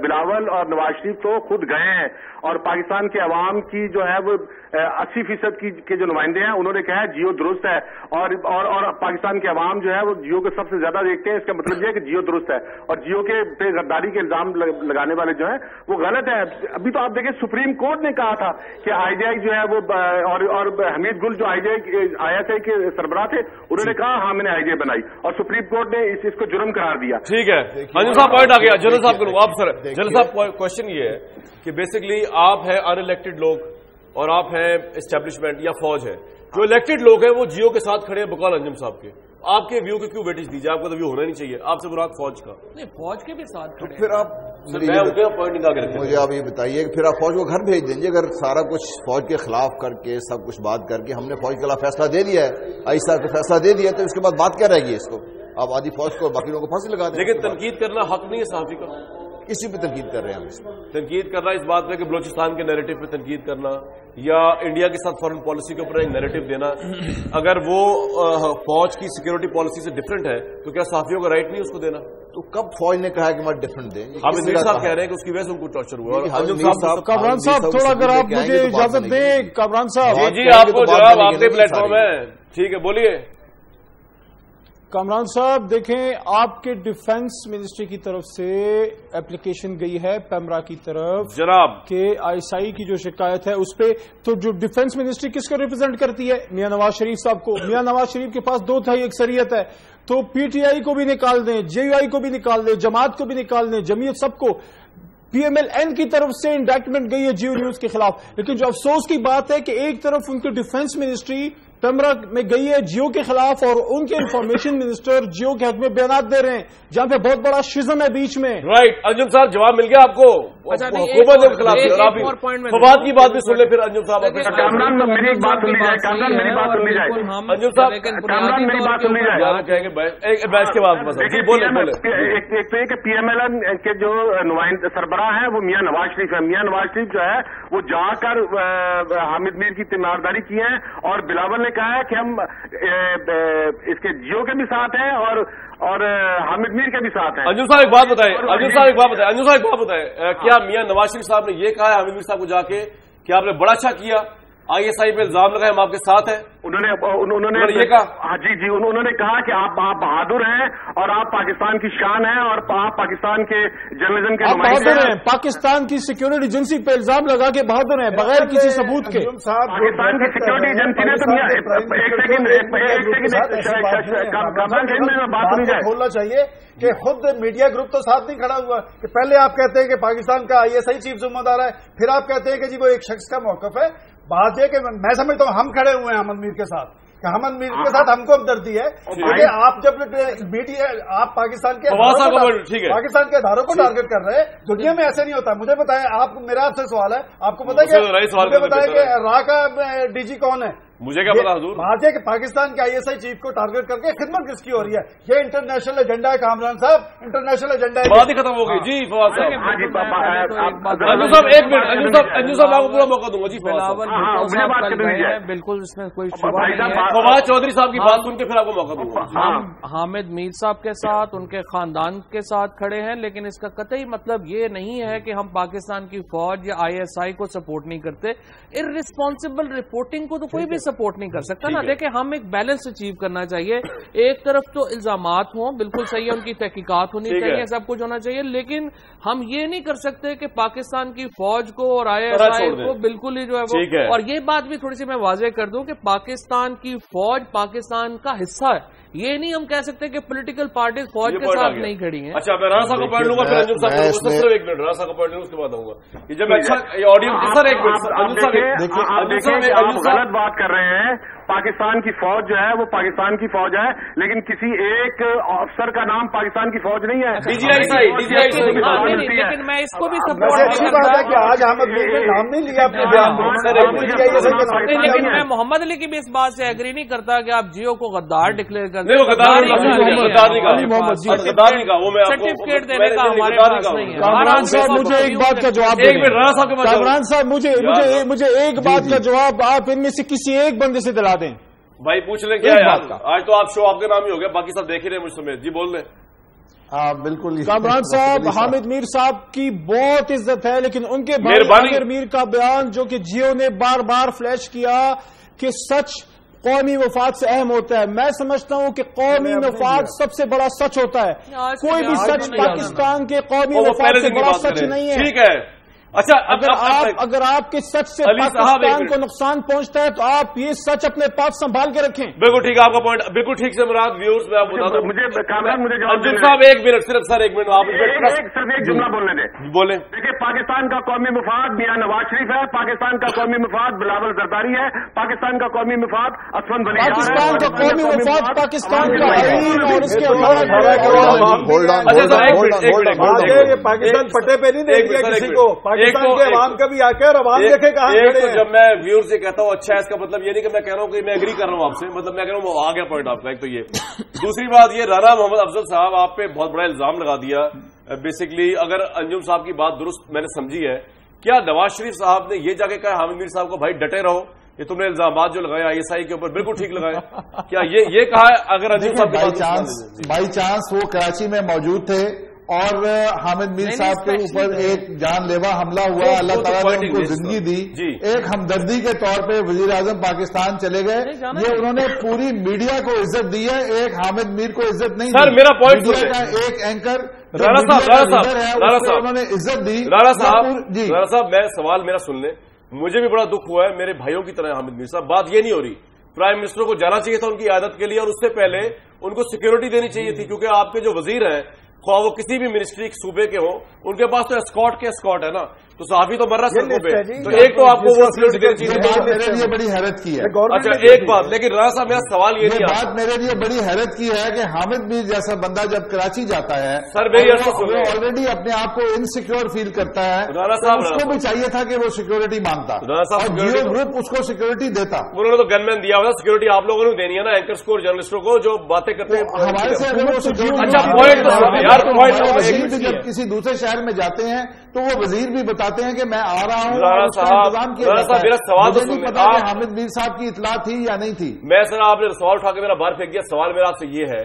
بلاول اور نواز شریف تو خود گئے ہیں اور پاکستان کے عوام کی جو ہے وہ 80% کے جو نمائندے ہیں انہوں نے کہا ہے جیو درست ہے اور پاکستان کے عوام جو ہے وہ جیو کو سب سے زیادہ دیکھتے ہیں. اس کا مطلب یہ ہے کہ جیو درست ہے اور جیو کے پہ غداری کے الزام لگانے والے جو ہیں وہ غلط ہے. ابھی تو آپ دیکھیں سپریم کورٹ نے کہا تھا کہ IGI جو ہے وہ اور حمید گل جو ISI کے سربراہ تھے انہوں نے کہا ہاں میں نے IGI بنائی اور سپریم کورٹ نے اس کو جرم قرار دیا. ٹھیک ہے انجم صاحب پوائنٹ آ گیا. جنرل صاحب کروں آپ سر. جنرل صاحب کوشچن یہ ہے کہ بیسکلی آپ ہیں ان الیکٹڈ لوگ اور آپ ہیں اسٹیبلشمنٹ یا فوج ہے. جو الیکٹڈ لوگ ہیں وہ جیو کے ساتھ کھڑے ہیں بقول انجم صاحب کے. آپ کے ویو کو کیوں ویٹیج دیجیے؟ آپ کا تو ویو ہونا نہیں چاہیے. آپ سے مراد فوج کا نہیں, فوج کے بھی ساتھ تو پھر آپ مجھے آپ یہ بتائیے کہ پھر آپ فوج کو گھر بھیج دیں گے. اگر سارا کچھ فوج کے خلاف کر کے سب کچھ بات کر کے ہم نے فوج کے خلاف فیصلہ دے دیا ہے, ISI کو فیصلہ دے دیا, تو اس کے بعد بات کیا رہے گی؟ اس کو آپ آدھی فوج کو باقی لوگوں کو پھانسی لگا دیں. لیکن تنقید کرنا حق نہیں ہے صحافی کا. کسی پہ تنقید کر رہے ہیں ہم. تنقید کرنا اس بات پہ کہ بلوچستان کے نیریٹو پہ تنقید کرنا یا انڈیا کے ساتھ فارن پالیسی کے اوپر ایک نیریٹو دینا, اگر وہ فوج کی سیکورٹی پالیسی سے ڈفرینٹ ہے تو کیا صحافیوں کا رائٹ نہیں اس کو دینا؟ تو کب فوج نے کہا کہ ہمارا ڈفرینٹ دیں؟ حامد میر صاحب کہہ رہے ہیں کہ اس کی وجہ سے ان کو ٹارچر ہوا. کامران صاحب تھوڑا اگر آپ مجھے اجازت دیں. کامران صاحب جی آپ کو جواب آپ کے پلیٹ فارم ہے. ٹھیک ہے بولیے. کامران صاحب دیکھیں، آپ کے ڈیفنس منسٹری کی طرف سے اپلیکیشن گئی ہے پیمرا کی طرف جناب کہ ISI کی جو شکایت ہے اس پہ، تو جو ڈیفنس منسٹری کس کو ریپرزینٹ کرتی ہے؟ میاں نواز شریف صاحب کو۔ میاں نواز شریف کے پاس 2/3 اکثریت ہے، تو PTI کو بھی نکال دیں، JUI کو بھی نکال دیں، جماعت کو بھی نکال دیں، جمعیت سب کو۔ PMLN کی طرف سے انڈائکٹمنٹ گئی ہے جیو نیوز کے خلاف، لیکن جو افسوس کی بات ہے کہ ایک طرف ان کی ڈیفنس منسٹری پیمرا میں گئی ہے جیو کے خلاف، اور ان کے انفارمیشن منسٹر جیو کے حق میں بیانات دے رہے ہیں، جہاں پہ بہت بڑا شزم ہے بیچ میں۔ رائٹ انجم صاحب، جواب مل گیا آپ کو؟ حکومت کے خلاف فواد کی بات بھی سن لیں پھر انجم صاحب۔ کامران میری ایک بات سنی جائے، کامران میری بات سنی جائے، انجم صاحب کامران میری بات سنی جائے، کہیں گے بیچ کے بعد ایک تو یہ کہ PMLN کے جو نمائندہ سربراہ ہیں وہ میاں نواز شریف ہے۔ میاں نواز شریف جو ہے وہ جا کر حامد میر کی تیمارداری کی ہے، اور بلاول نے کہا ہے کہ ہم اس کے جیو کے بھی ساتھ ہیں اور حامد میر کے بھی ساتھ ہیں۔ انجم صاحب ایک بات بتائیں، کیا میاں نواز شریف صاحب نے یہ کہا ہے حامد میر صاحب کو جا کے کہ آپ نے بڑا اچھا کیا، ISI پہ الزام لگائے ہم آپ کے ساتھ ہیں؟ انہوں نے یہ کہا، جی انہوں نے کہا کہ آپ بہادر ہیں اور آپ پاکستان کی شان ہیں اور آپ پاکستان کے جرنلزم کے نمائندے ہیں۔ پاکستان کی سیکورٹی ایجنسی پہ الزام لگا کے بہادر ہیں بغیر کسی ثبوت کے۔ پاکستان کی سیکورٹی ایجنسی نے تو بات سنی جائے، بولنا چاہیے کہ خود میڈیا گروپ تو ساتھ نہیں کھڑا ہوا کہ پہلے آپ کہتے ہیں کہ پاکستان کا ISI چیف ذمہ دار ہے، پھر آپ کہتے ہیں کہ جی وہ ایک شخص کا موقف ہے۔ بات یہ کہ میں سمجھتا ہوں ہم کھڑے ہوئے ہیں حامد میر کے ساتھ، کہ حامد میر کے ساتھ ہم کو ہمدردی ہے، کیونکہ آپ جب میڈیا آپ پاکستان کے اداروں کو ٹارگٹ کر رہے ہیں، دنیا میں ایسے نہیں ہوتا۔ مجھے بتائیں، میرا آپ سے سوال ہے، آپ کو پتا ہے مجھے بتائیں کہ را کا DG کون ہے؟ مجھے کیا پتا حضور؟ بات ہے کہ پاکستان کے ISI چیف کو ٹارگٹ کر کے خدمت کس کی ہو رہی ہے؟ یہ انٹرنیشنل ایجنڈا ہے کامران صاحب، انٹرنیشنل ایجنڈا ہے۔ بات ہی ختم ہو گئی جی فواد صاحب۔ انجم صاحب ایک منٹ، انجم صاحب آپ کو پورا موقع دوں گا جی۔ بالکل اس میں کوئی شبہ نہیں ہے۔ فواد چودھری صاحب کی بات سن کے پھر آپ کو موقع دوں گا۔ ہم حامد میر صاحب کے ساتھ، ان کے خاندان کے ساتھ کھڑے ہیں، لیکن اس کا قطعی مطلب یہ نہیں ہے کہ ہم پاکستان کی فوج یا ISI کو سپورٹ نہیں کرتے۔ ارریسپانسبل رپورٹنگ کو تو کوئی بھی سپورٹ نہیں کر سکتا نا۔ دیکھیں، ہم ایک بیلنس اچیو کرنا چاہیے۔ ایک طرف تو الزامات ہوں، بالکل صحیح ہے، ان کی تحقیقات ہونی چاہیے، سب کچھ ہونا چاہیے، لیکن ہم یہ نہیں کر سکتے کہ پاکستان کی فوج کو اور ISI کو بالکل ہی جو ہے وہ، اور یہ بات بھی تھوڑی سی میں واضح کر دوں کہ پاکستان کی فوج پاکستان کا حصہ ہے، یہ نہیں ہم کہہ سکتے کہ پولیٹیکل پارٹیز فوج کے ساتھ نہیں کھڑی ہیں۔ اچھا میں رانا صاحب کو پڑھ لوں گا، پھر انجم صاحب صرف ایک منٹ رانا صاحب کو پڑھ لوں، اس کے بعد آؤں گا۔ یہ جب اچھا آڈینس سر ایک منٹ، آپ غلط بات کر رہے ہیں۔ پاکستان کی فوج جو ہے وہ پاکستان کی فوج ہے، لیکن کسی ایک افسر کا نام پاکستان کی فوج نہیں ہے۔ لیکن میں اس کو بھی سپورٹ کرتا کہ آج حامد میر نے نام نہیں لیا اپنے بیان میں، لیکن میں محمد علی کی بھی اس بات سے ایگری نہیں کرتا کہ آپ جیو کو غدار ڈکلیئر کر دیں۔ سرٹیفکیٹ دینے کا ہمارے پاس نہیں ہے۔ کامران صاحب مجھے ایک بات کا جواب دیں، کامران صاحب مجھے ایک بات کا جواب آپ ان میں سے کسی ایک بندے سے دلا دیں۔ بھائی پوچھ لیں کیا ہے آج تو آپ شو آپ کے نام ہی ہو گیا، باقی سب دیکھ ہی رہے مجھ سمیت، جی بول لیں۔ بالکل کامران صاحب، حامد میر صاحب کی بہت عزت ہے، لیکن ان کے عامر میر کا بیان جو کہ جیو نے بار بار فلیش کیا کہ سچ قومی مفاد سے اہم ہوتا ہے، میں سمجھتا ہوں کہ قومی مفاد سب سے بڑا سچ ہوتا ہے، کوئی بھی سچ پاکستان کے قومی مفاد سے بڑا سچ نہیں ہے۔ ٹھیک ہے، اچھا اگر آپ کے سچ سے پاکستان کو نقصان پہنچتا ہے تو آپ یہ سچ اپنے پاس سنبھال کے رکھیں۔ بالکل ٹھیک ہے آپ کا پوائنٹ، بالکل ٹھیک سے مراد ویورز میں آپ بتا دوں مجھے انجم صاحب ایک منٹ صرف سر ایک منٹ آپ صرف ایک جملہ بولنے دیں، بولیں۔ دیکھیے پاکستان کا قومی مفاد میاں نواز شریف ہے، پاکستان کا قومی مفاد بلاول زرداری ہے، پاکستان کا قومی مفاد اسفند بلی پاکستان کا قومی مفاد پاکستان کا آئین اور اس کے پاکستان پٹے پہ نہیں دیکھ گیا کسی کو، پاکستان کے عوام کبھی آ کر عوام دیکھے کہاں کھڑے ہیں۔ جب میں ویور سے کہتا ہوں اچھا ہے، اس کا مطلب یہ نہیں کہ میں کہہ رہا ہوں کہ میں ایگری کر رہا ہوں آپ سے، مطلب میں کہہ رہا ہوں وہ آ گیا پوائنٹ آپ کا، ایک تو یہ۔ دوسری بات یہ رانا محمد افضل صاحب آپ پہ بہت بڑا الزام لگا دیا بیسکلی، اگر انجم صاحب کی بات درست میں نے سمجھی ہے، کیا نواز شریف صاحب نے یہ جا کے کہا حامد میر صاحب کو بھائی ڈٹے رہو، یہ تم نے الزامات جو لگائے ISI کے اوپر بالکل ٹھیک لگائے، کیا یہ کہا ہے؟ اگر انجم صاحب بائی چانس وہ کراچی میں موجود تھے اور حامد میر صاحب کے اوپر ایک جان لیوا حملہ ہوا، اللہ تعالیٰ نے ان کو زندگی دی، ایک ہمدردی کے طور پہ وزیر اعظم پاکستان چلے گئے، یہ انہوں نے پوری میڈیا کو عزت دی ہے، ایک حامد میر کو عزت نہیں دی۔ سر میرا پوائنٹ میڈیا کا ایک اینکر انہوں نے عزت دی۔ رانا صاحب میں سوال میرا سن لیں، مجھے بھی بڑا دکھ ہوا ہے میرے بھائیوں کی طرح حامد میر صاحب، بات یہ نہیں ہو رہی، پرائم منسٹر کو جانا چاہیے تھا ان کی عیادت کے لیے، اور اس سے پہلے ان کو سیکیورٹی دینی چاہیے تھی، کیونکہ آپ کے جو وزیر ہیں خواہ وہ کسی بھی منسٹری صوبے کے ہوں، ان کے پاس تو اسکارٹ کے اسکارٹ ہے نا، تو صحافی تو مر رہا سڑکوں پہ، تو ایک تو آپ کو وہ سیکورٹی دینی چاہیے۔ میرے لیے بڑی حیرت کی ہے۔ اچھا ایک بات، لیکن رانا صاحب میرا سوال یہ نہیں، بات میرے لیے بڑی حیرت کی ہے کہ حامد میر جیسا بندہ جب کراچی جاتا ہے، سر میری آلریڈی اپنے آپ کو انسیکیور فیل کرتا ہے، اس کو بھی چاہیے تھا کہ وہ سیکورٹی مانگتا، اور جیو گروپ اس کو سیکورٹی دیتا۔ انہوں نے تو گن مین دیا ہوا، سیکورٹی آپ لوگوں نے دینی ہے نا، اینکرز کو اور جرنلسٹوں کو جو باتیں کرتے ہیں ہمارے سے۔ اچھا پوائنٹ جب کسی دوسرے شہر میں جاتے ہیں تو وہ وزیر بھی بتاتے ہیں کہ میں آ رہا ہوں، انتظام کیا جاتا ہے۔ میرا سوال تو نہیں پتا کہ حامد میر صاحب کی اطلاع تھی یا نہیں تھی۔ میں سر آپ نے سوال اٹھا کے میرا باہر پھینک دیا، سوال میرا آپ سے یہ ہے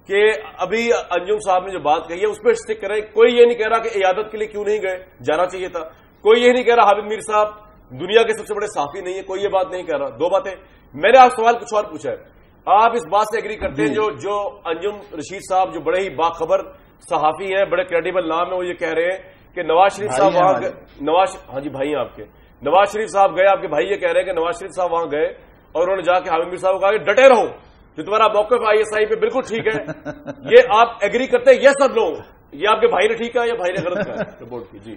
کہ ابھی انجم صاحب نے جو بات کہی ہے اس پہ اسٹک کریں، کوئی یہ نہیں کہہ رہا کہ عیادت کے لیے کیوں نہیں گئے، جانا چاہیے تھا، کوئی یہ نہیں کہہ رہا حامد میر صاحب دنیا کے سب سے بڑے صحافی نہیں ہے، کوئی یہ بات نہیں کہہ رہا۔ دو باتیں، میں نے آپ سوال کچھ اور پوچھا ہے، آپ اس بات سے ایگری کرتے ہیں جو انجم رشید صاحب جو بڑے ہی باخبر صحافی ہیں، بڑے کریڈیبل نام ہیں، وہ یہ کہہ رہے ہیں کہ نواز شریف صاحب وہاں ہاں جی بھائی آپ کے نواز شریف صاحب گئے، آپ کے بھائی یہ کہہ رہے ہیں کہ نواز شریف صاحب وہاں گئے اور انہوں نے جا کے حامد میر صاحب کو کہا کہ ڈٹے رہو، جو تمہارا موقف آئی ایس آئی پہ بالکل ٹھیک ہے، یہ آپ ایگری کرتے ہیں؟ یہ سب لوگ، یہ آپ کے بھائی نے ٹھیک ہے یا بھائی نے غلط کہا رپورٹ کی؟ جی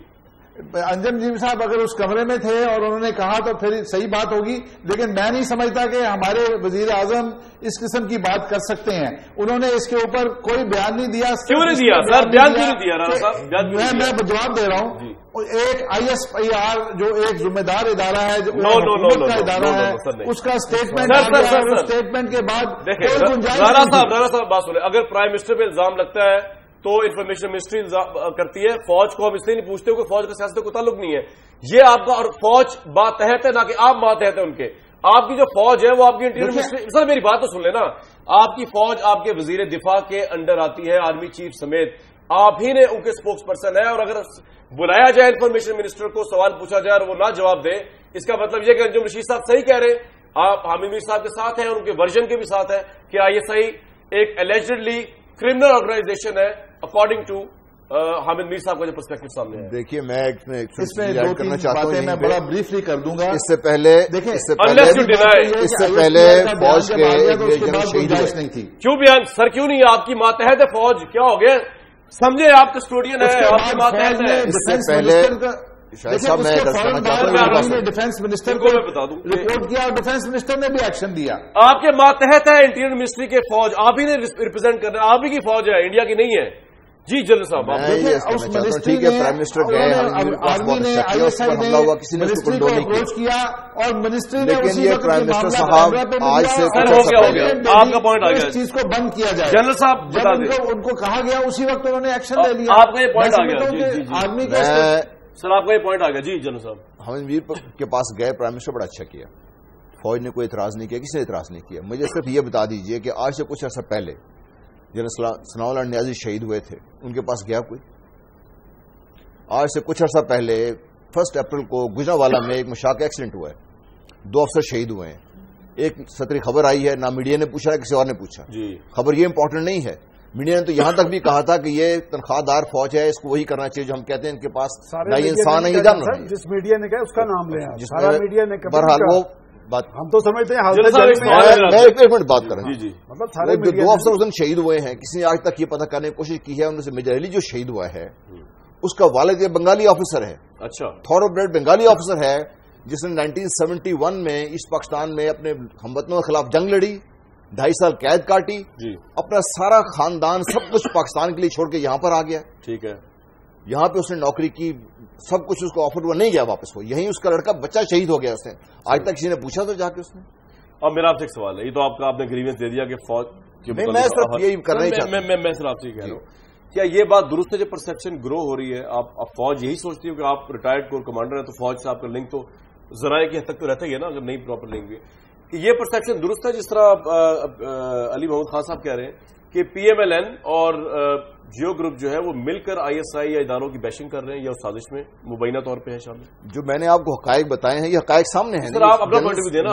انجم جیم صاحب اگر اس کمرے میں تھے اور انہوں نے کہا تو پھر صحیح بات ہوگی، لیکن میں نہیں سمجھتا کہ ہمارے وزیر اعظم اس قسم کی بات کر سکتے ہیں۔ انہوں نے اس کے اوپر کوئی بیان نہیں دیا۔ کیوں نہیں دیا سر؟ بیان کیوں نہیں دیا رانا صاحب؟ میں جواب دے رہا ہوں، ایک آئی ایس آئی آر جو ایک ذمہ دار ادارہ ہے، جو حکومت کا ادارہ ہے، اس کا اسٹیٹمنٹ کے بعد رانا صاحب بات سنیں، اگر پرائم منسٹر پہ الزام لگتا ہے تو انفارمیشن منسٹری کرتی ہے، فوج کو ہم اس لیے نہیں پوچھتے کہ فوج کا سیاست کا کوئی تعلق نہیں ہے، یہ آپ کا، اور فوج ماتحت ہے نہ کہ آپ ماتحت ہیں ان کے، آپ کی جو فوج ہے وہ آپ کی انٹیریئر منسٹری، سر میری بات تو سن لینا، آپ کی فوج آپ کے وزیر دفاع کے انڈر آتی ہے، آرمی چیف سمیت، آپ ہی نے ان کے اسپوکس پرسن ہے، اور اگر بلایا جائے انفارمیشن منسٹر کو، سوال پوچھا جائے اور وہ نہ جواب دے، اس کا مطلب یہ کہ انجم رشید صاحب صحیح کہہ رہے ہیں، آپ حامد میر صاحب کے ساتھ ہیں اور ان کے ورژن کے بھی ساتھ ہے کہ آئی ایس آئی ایک الیجڈلی کرمنل آرگنائزیشن ہے اکارڈنگ ٹو حامد میر صاحب کا جو پرسپیکٹو سامنے ہے۔ دیکھیے میں اس میں دو تین باتیں میں بڑا بریفلی کر دوں گا۔ اس سے پہلے فوج کے نہیں تھی، کیوں بیان سر کیوں نہیں؟ آپ کی ماتحت ہے فوج، کیا ہو گیا؟ سمجھے آپ کسٹوڈین ہے، آپ کی ماتحت ہے۔ اس سے پہلے ڈیفینس منسٹر کو بتا دوں رپورٹ کیا اور ڈیفینس منسٹر نے بھی ایکشن دیا۔ آپ کے ماتحت ہے انٹیریئر منسٹری کے فوج، آپ ہی نے ریپرزینٹ کرنا ہے، آپ ہی کی فوج ہے، انڈیا کی نہیں ہے۔ جی جنرل صاحب ٹھیک ہے، پرائم منسٹر گئے، آرمی نے آئی ایس آئی نے منسٹری کو اپروچ کیا اور منسٹری نے لیکن یہ پرائم منسٹر صاحب آج سے آپ کا پوائنٹ آ گیا، اس چیز کو بند کیا جائے۔ جنرل صاحب جب ان کو کہا گیا اسی وقت انہوں نے ایکشن لے لیا۔ آپ کا یہ پوائنٹ آ گیا آرمی کا سر، آپ کا یہ پوائنٹ آ گیا۔ جی جنرل صاحب حامد میر کے پاس گئے، پرائم منسٹر بڑا اچھا کیا، فوج نے کوئی اعتراض نہیں کیا، کسی نے اعتراض نہیں کیا۔ مجھے صرف یہ بتا دیجئے کہ آج سے کچھ عرصہ پہلے جنرل ثناء اللہ نیازی شہید ہوئے تھے، ان کے پاس گیا کوئی؟ آج سے کچھ عرصہ پہلے 1 اپریل کو گجرانوالہ میں ایک مشاق ایکسیڈنٹ ہوا ہے، 2 افسر شہید ہوئے ہیں، ایک سطری خبر آئی ہے، نہ میڈیا نے پوچھا ہے کسی اور نے پوچھا، خبر یہ امپورٹنٹ نہیں ہے، میڈیا نے تو یہاں تک بھی کہا تھا کہ یہ تنخواہ دار فوج ہے، اس کو وہی کرنا چاہیے جو ہم کہتے ہیں ان کے پاس نہ یہ انسان ہے، جس میڈیا نے کہا اس کا نام لیں، بہرحال وہ بات ہم تو سمجھتے ہیں۔ میں ایک منٹ بات کر رہا ہوں، مطلب 2 افسر اس دن شہید ہوئے ہیں، کسی نے آج تک یہ پتہ کرنے کی کوشش کی ہے ان میں سے میجر علی جو شہید ہوا ہے اس کا والد یہ بنگالی آفیسر ہے، اچھا تھورو بریڈ بنگالی آفیسر ہے، جس نے 1971 میں ایسٹ پاکستان میں اپنے ہم وطنوں کے خلاف جنگ لڑی، 2.5 سال قید کاٹی، اپنا سارا خاندان سب کچھ پاکستان کے لیے چھوڑ کے یہاں پر آ گیا، ٹھیک ہے، یہاں پہ اس نے نوکری کی، سب کچھ اس کو آفر ہوا، نہیں گیا واپس، وہ یہیں اس کا لڑکا بچہ شہید ہو گیا، اس نے آج تک کسی نے پوچھا تو جا کے اس نے۔ اور میرا آپ سے ایک سوال ہے، یہ تو آپ کا آپ نے گریوینس دے دیا کہ فوج میں صرف یہی کرنا چاہتا ہوں، میں صرف آپ سے کہہ رہا ہوں، کیا یہ بات درست ہے جو پرسپشن گرو ہو رہی ہے، آپ فوج یہی سوچتی ہو کہ آپ ریٹائرڈ کور کمانڈر ہیں تو فوج سے آپ کا لنک تو ذرائع کی حد تک تو رہتا ہی ہے نا، اگر نہیں پراپر لنک بھی، کہ یہ پرسپشن درست ہے جس طرح علی محمود خان صاحب کہہ رہے ہیں کہ PMLN اور جیو گروپ جو ہے وہ مل کر ISI یا اداروں کی بیشنگ کر رہے ہیں یا اس سازش میں مبینہ طور پہ ہے شامل؟ جو میں نے آپ کو حقائق بتائے ہیں یہ حقائق سامنے ہیں. آپ اپنا پوائنٹ آف ویو دینا.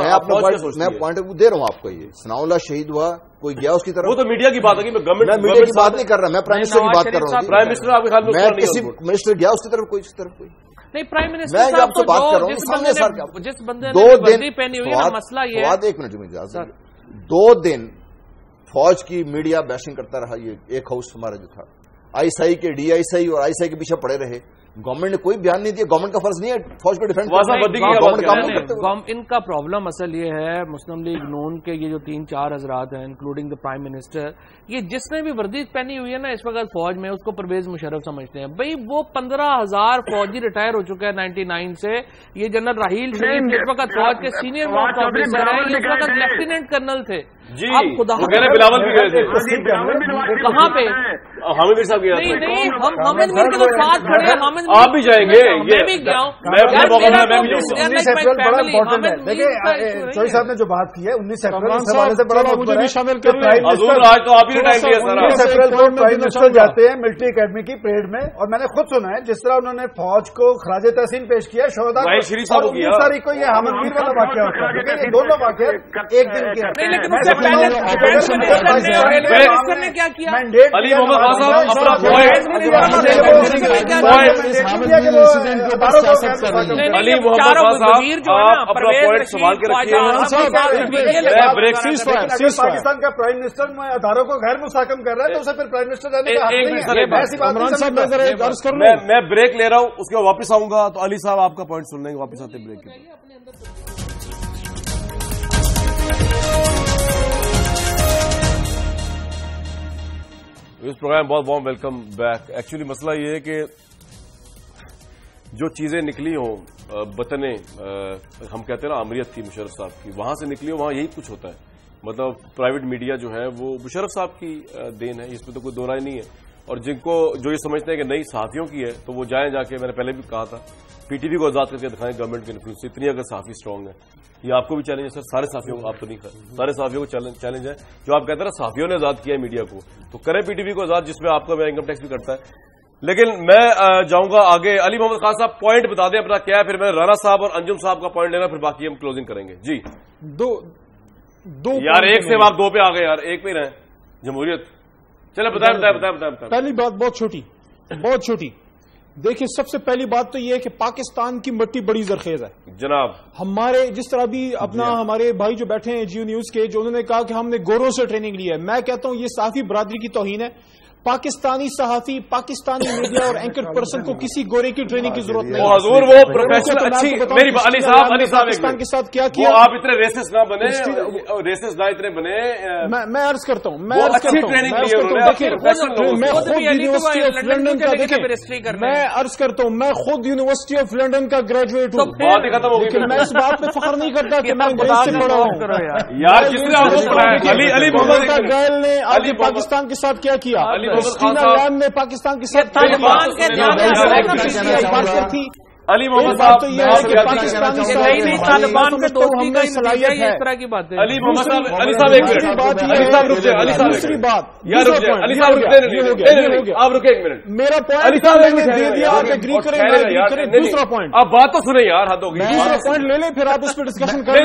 میں پوائنٹ آف ویو دے رہا ہوں آپ کو. یہ ثناء اللہ شہید ہوا, کوئی گیا اس کی طرف؟ وہ تو میڈیا کی بات ہے. میں میڈیا کی بات نہیں کر رہا, میں پرائم منسٹر کی بات کر رہا ہوں. پرائم منسٹر آپ کے خیال میں کسی منسٹر گیا اس کی طرف, کوئی اس کی طرف کوئی نہیں. پرائم منسٹر میں آپ سے بات کر رہا ہوں. جس بندے نے 2 دن پہنی ہوئی ہے مسئلہ یہ ہے. 1 منٹ 2 دن فوج کی میڈیا بیشنگ کرتا رہا. یہ ایک ہاؤس ہمارا جو تھا ISI کے DISI اور ISI کے پیچھے پڑے رہے. گورنمنٹ نے کوئی بیان نہیں دیا. گورنمنٹ کا فرض نہیں ہے فوج کو ڈیفینڈ کرنا. ان کا پرابلم اصل یہ ہے مسلم لیگ نون کے یہ جو 3-4 حضرات ہیں انکلوڈنگ دا پرائم منسٹر, یہ جس نے بھی وردی پہنی ہوئی ہے نا اس وقت فوج میں, اس کو پرویز مشرف سمجھتے ہیں. بھئی وہ 15,000 فوجی ریٹائر ہو چکے ہیں 99 سے. یہ جنرل راحیل شریف اس وقت فوج کے سینئر موسٹ آفیسر ہیں, اس وقت لیفٹیننٹ کرنل تھے. جی بلاول بھی گئے تھے. کہاں پہ؟ حامد میر صاحب گئے تھے. نہیں, ہم حامد میر کے ساتھ کھڑے ہیں. حامد آپ بھی جائیں گے. بڑا امپورٹنٹ ہے. دیکھیے چوہی صاحب نے جو بات کی ہے 19 اپریل اس حوالے سے بڑا مجھے بھی شامل کر لیں. آج تو آپ ہی نے ٹائم دیا سر. 19 اپریل کو پرائم منسٹر جاتے ہیں ملٹری اکیڈمی کی پریڈ میں, اور میں نے خود سنا ہے جس طرح انہوں نے فوج کو خراج تحسین پیش کیا شہداء کو. 19 تاریخ کو یہ حامد میر والا واقعہ ہوتا ہے, کیونکہ یہ دونوں واقعے ایک دن کے ہیں. نے کیا کیا؟ علی محمد خان صاحب اپنا علی محمد خان صاحب آپ اپنا پوائنٹ سنبھال کے رکھیے. پاکستان کا پرائم منسٹر اداروں کو غیر مساکم کر رہا ہے تو اسے پھر پرائم منسٹر رہنے کا حق نہیں ہے. میں بریک لے رہا ہوں, اس کے بعد واپس آؤں گا تو علی صاحب آپ کا پوائنٹ سن لیں گے. واپس آتے بریک کے. اس پروگرام بہت بہت ویلکم بیک. ایکچولی مسئلہ یہ ہے کہ جو چیزیں نکلی ہوں بتنے ہم کہتے ہیں نا امریت کی مشرف صاحب کی, وہاں سے نکلی ہوں وہاں یہی کچھ ہوتا ہے. مطلب پرائیویٹ میڈیا جو ہے وہ مشرف صاحب کی دین ہے, اس میں تو کوئی دو رائے نہیں ہے. اور جن کو جو یہ سمجھتے ہیں کہ نئی صحافیوں کی ہے تو وہ جائیں جا کے, میں نے پہلے بھی کہا تھا PTV کو آزاد کر کے دکھائیں گورنمنٹ کے انفلوئنس سے. اتنی اگر صحافی اسٹرانگ ہے, یہ آپ کو بھی چیلنج ہے سر. سارے صحافیوں کو, آپ تو نہیں کریں, سارے صحافیوں کو چیلنج ہے. جو آپ کہتے ہیں نا صحافیوں نے آزاد کیا ہے میڈیا کو, تو کریں PTV کو آزاد جس میں آپ کا انکم ٹیکس بھی کرتا ہے. لیکن میں جاؤں گا آگے. علی محمد خان صاحب پوائنٹ بتا دیں اپنا کیا ہے, پھر میں رانا صاحب اور انجم صاحب کا پوائنٹ لینا, پھر باقی ہم کلوزنگ کریں گے. جی دو یار ایک سے آپ 2 پہ آ گئے یار, ایک پہ ہی رہیں. جمہوریت چلے بتائیں. پہلی بات بہت چھوٹی. دیکھیں سب سے پہلی بات تو یہ ہے کہ پاکستان کی مٹی بڑی زرخیز ہے جناب. ہمارے جس طرح بھی اپنا ہمارے بھائی جو بیٹھے ہیں جیو نیوز کے, جو انہوں نے کہا کہ ہم نے گوروں سے ٹریننگ لی ہے, میں کہتا ہوں یہ صحافی برادری کی توہین ہے. پاکستانی صحافی, پاکستانی میڈیا اور اینکر پرسن کو کسی گورے کی ٹریننگ کی ضرورت نہیں. حضور وہ پروفیشنل اچھی میری علی صاحب پاکستان کے ساتھ کیا کیا آپ اتنے ریسسٹ نہ بنے, ریسسٹ نہ اتنے بنے. میں عرض کرتا ہوں میں عرض کرتا ہوں میں خود یونیورسٹی آف لنڈن کا, دیکھیں میں عرض کرتا ہوں میں خود یونیورسٹی آف لنڈن کا گریجویٹ ہوں, بات ہی ختم ہو گئی. میں اس بات میں فخر نہیں کرتا کہ میں انگریز سے پڑھا ہوں. یار جس نے آپ کو پڑھایا علی محمد گائل نے آج پاکستان کے ساتھ کیا کیا, نے پاکستان کے ساتھ علی محمد صاحب تو یہ ہے کہ پاکستانی طالبان کے دوستی کا صلاحیت ہے, اس طرح کی بات ہے. علی محمد صاحب, علی صاحب ایک منٹ, علی صاحب رک جائیں, علی صاحب دوسری بات یار رک جائیں, علی صاحب رک جائیں, آپ رکیں ایک منٹ. میرا پوائنٹ علی صاحب نے دے دیا, آپ ایگری کریں. دوسرا پوائنٹ آپ بات تو سنیں یار, حد ہو گئی. دوسرا پوائنٹ لے لیں پھر آپ اس پہ ڈسکشن کریں.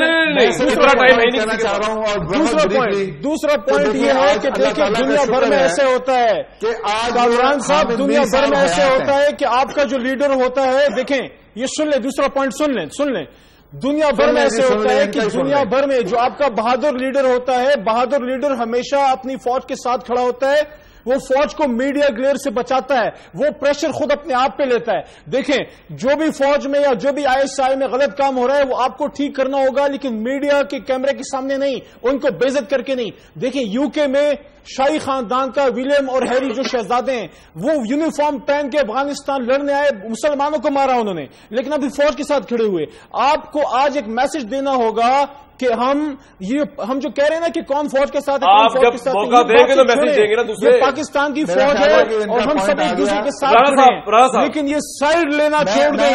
دوسرا پوائنٹ یہ ہے کہ دیکھیں دنیا بھر میں ایسے ہوتا ہے کہ کامران صاحب, دنیا بھر میں ایسے ہوتا ہے کہ آپ کا جو لیڈر ہوتا ہے, دیکھیں یہ سن لیں, دوسرا پوائنٹ سن لیں. دنیا بھر میں ایسے ہوتا ہے کہ دنیا بھر میں جو آپ کا بہادر لیڈر ہوتا ہے, بہادر لیڈر ہمیشہ اپنی فوج کے ساتھ کھڑا ہوتا ہے, وہ فوج کو میڈیا گلیئر سے بچاتا ہے, وہ پریشر خود اپنے آپ پہ لیتا ہے. دیکھیں جو بھی فوج میں یا جو بھی ISI میں غلط کام ہو رہا ہے وہ آپ کو ٹھیک کرنا ہوگا, لیکن میڈیا کے کیمرے کے سامنے نہیں, ان کو بے عزت کر کے نہیں. دیکھیں UK میں شاہی خاندان کا ولیم اور ہیری جو شہزادے ہیں وہ یونیفارم پہن کے افغانستان لڑنے آئے, مسلمانوں کو مارا انہوں نے, لیکن ابھی فوج کے ساتھ کھڑے ہوئے. آپ کو آج ایک میسج دینا ہوگا کہ ہم جو کہہ رہے ہیں نا کہ کون فوج کے ساتھ موقع دیں گے تو میسج دیں گے نا دوسرے. پاکستان کی فوج ہے اور ہم سب ایک دوسرے کے ساتھ کھڑے ہیں, لیکن یہ سائڈ لینا چھوڑ دیں,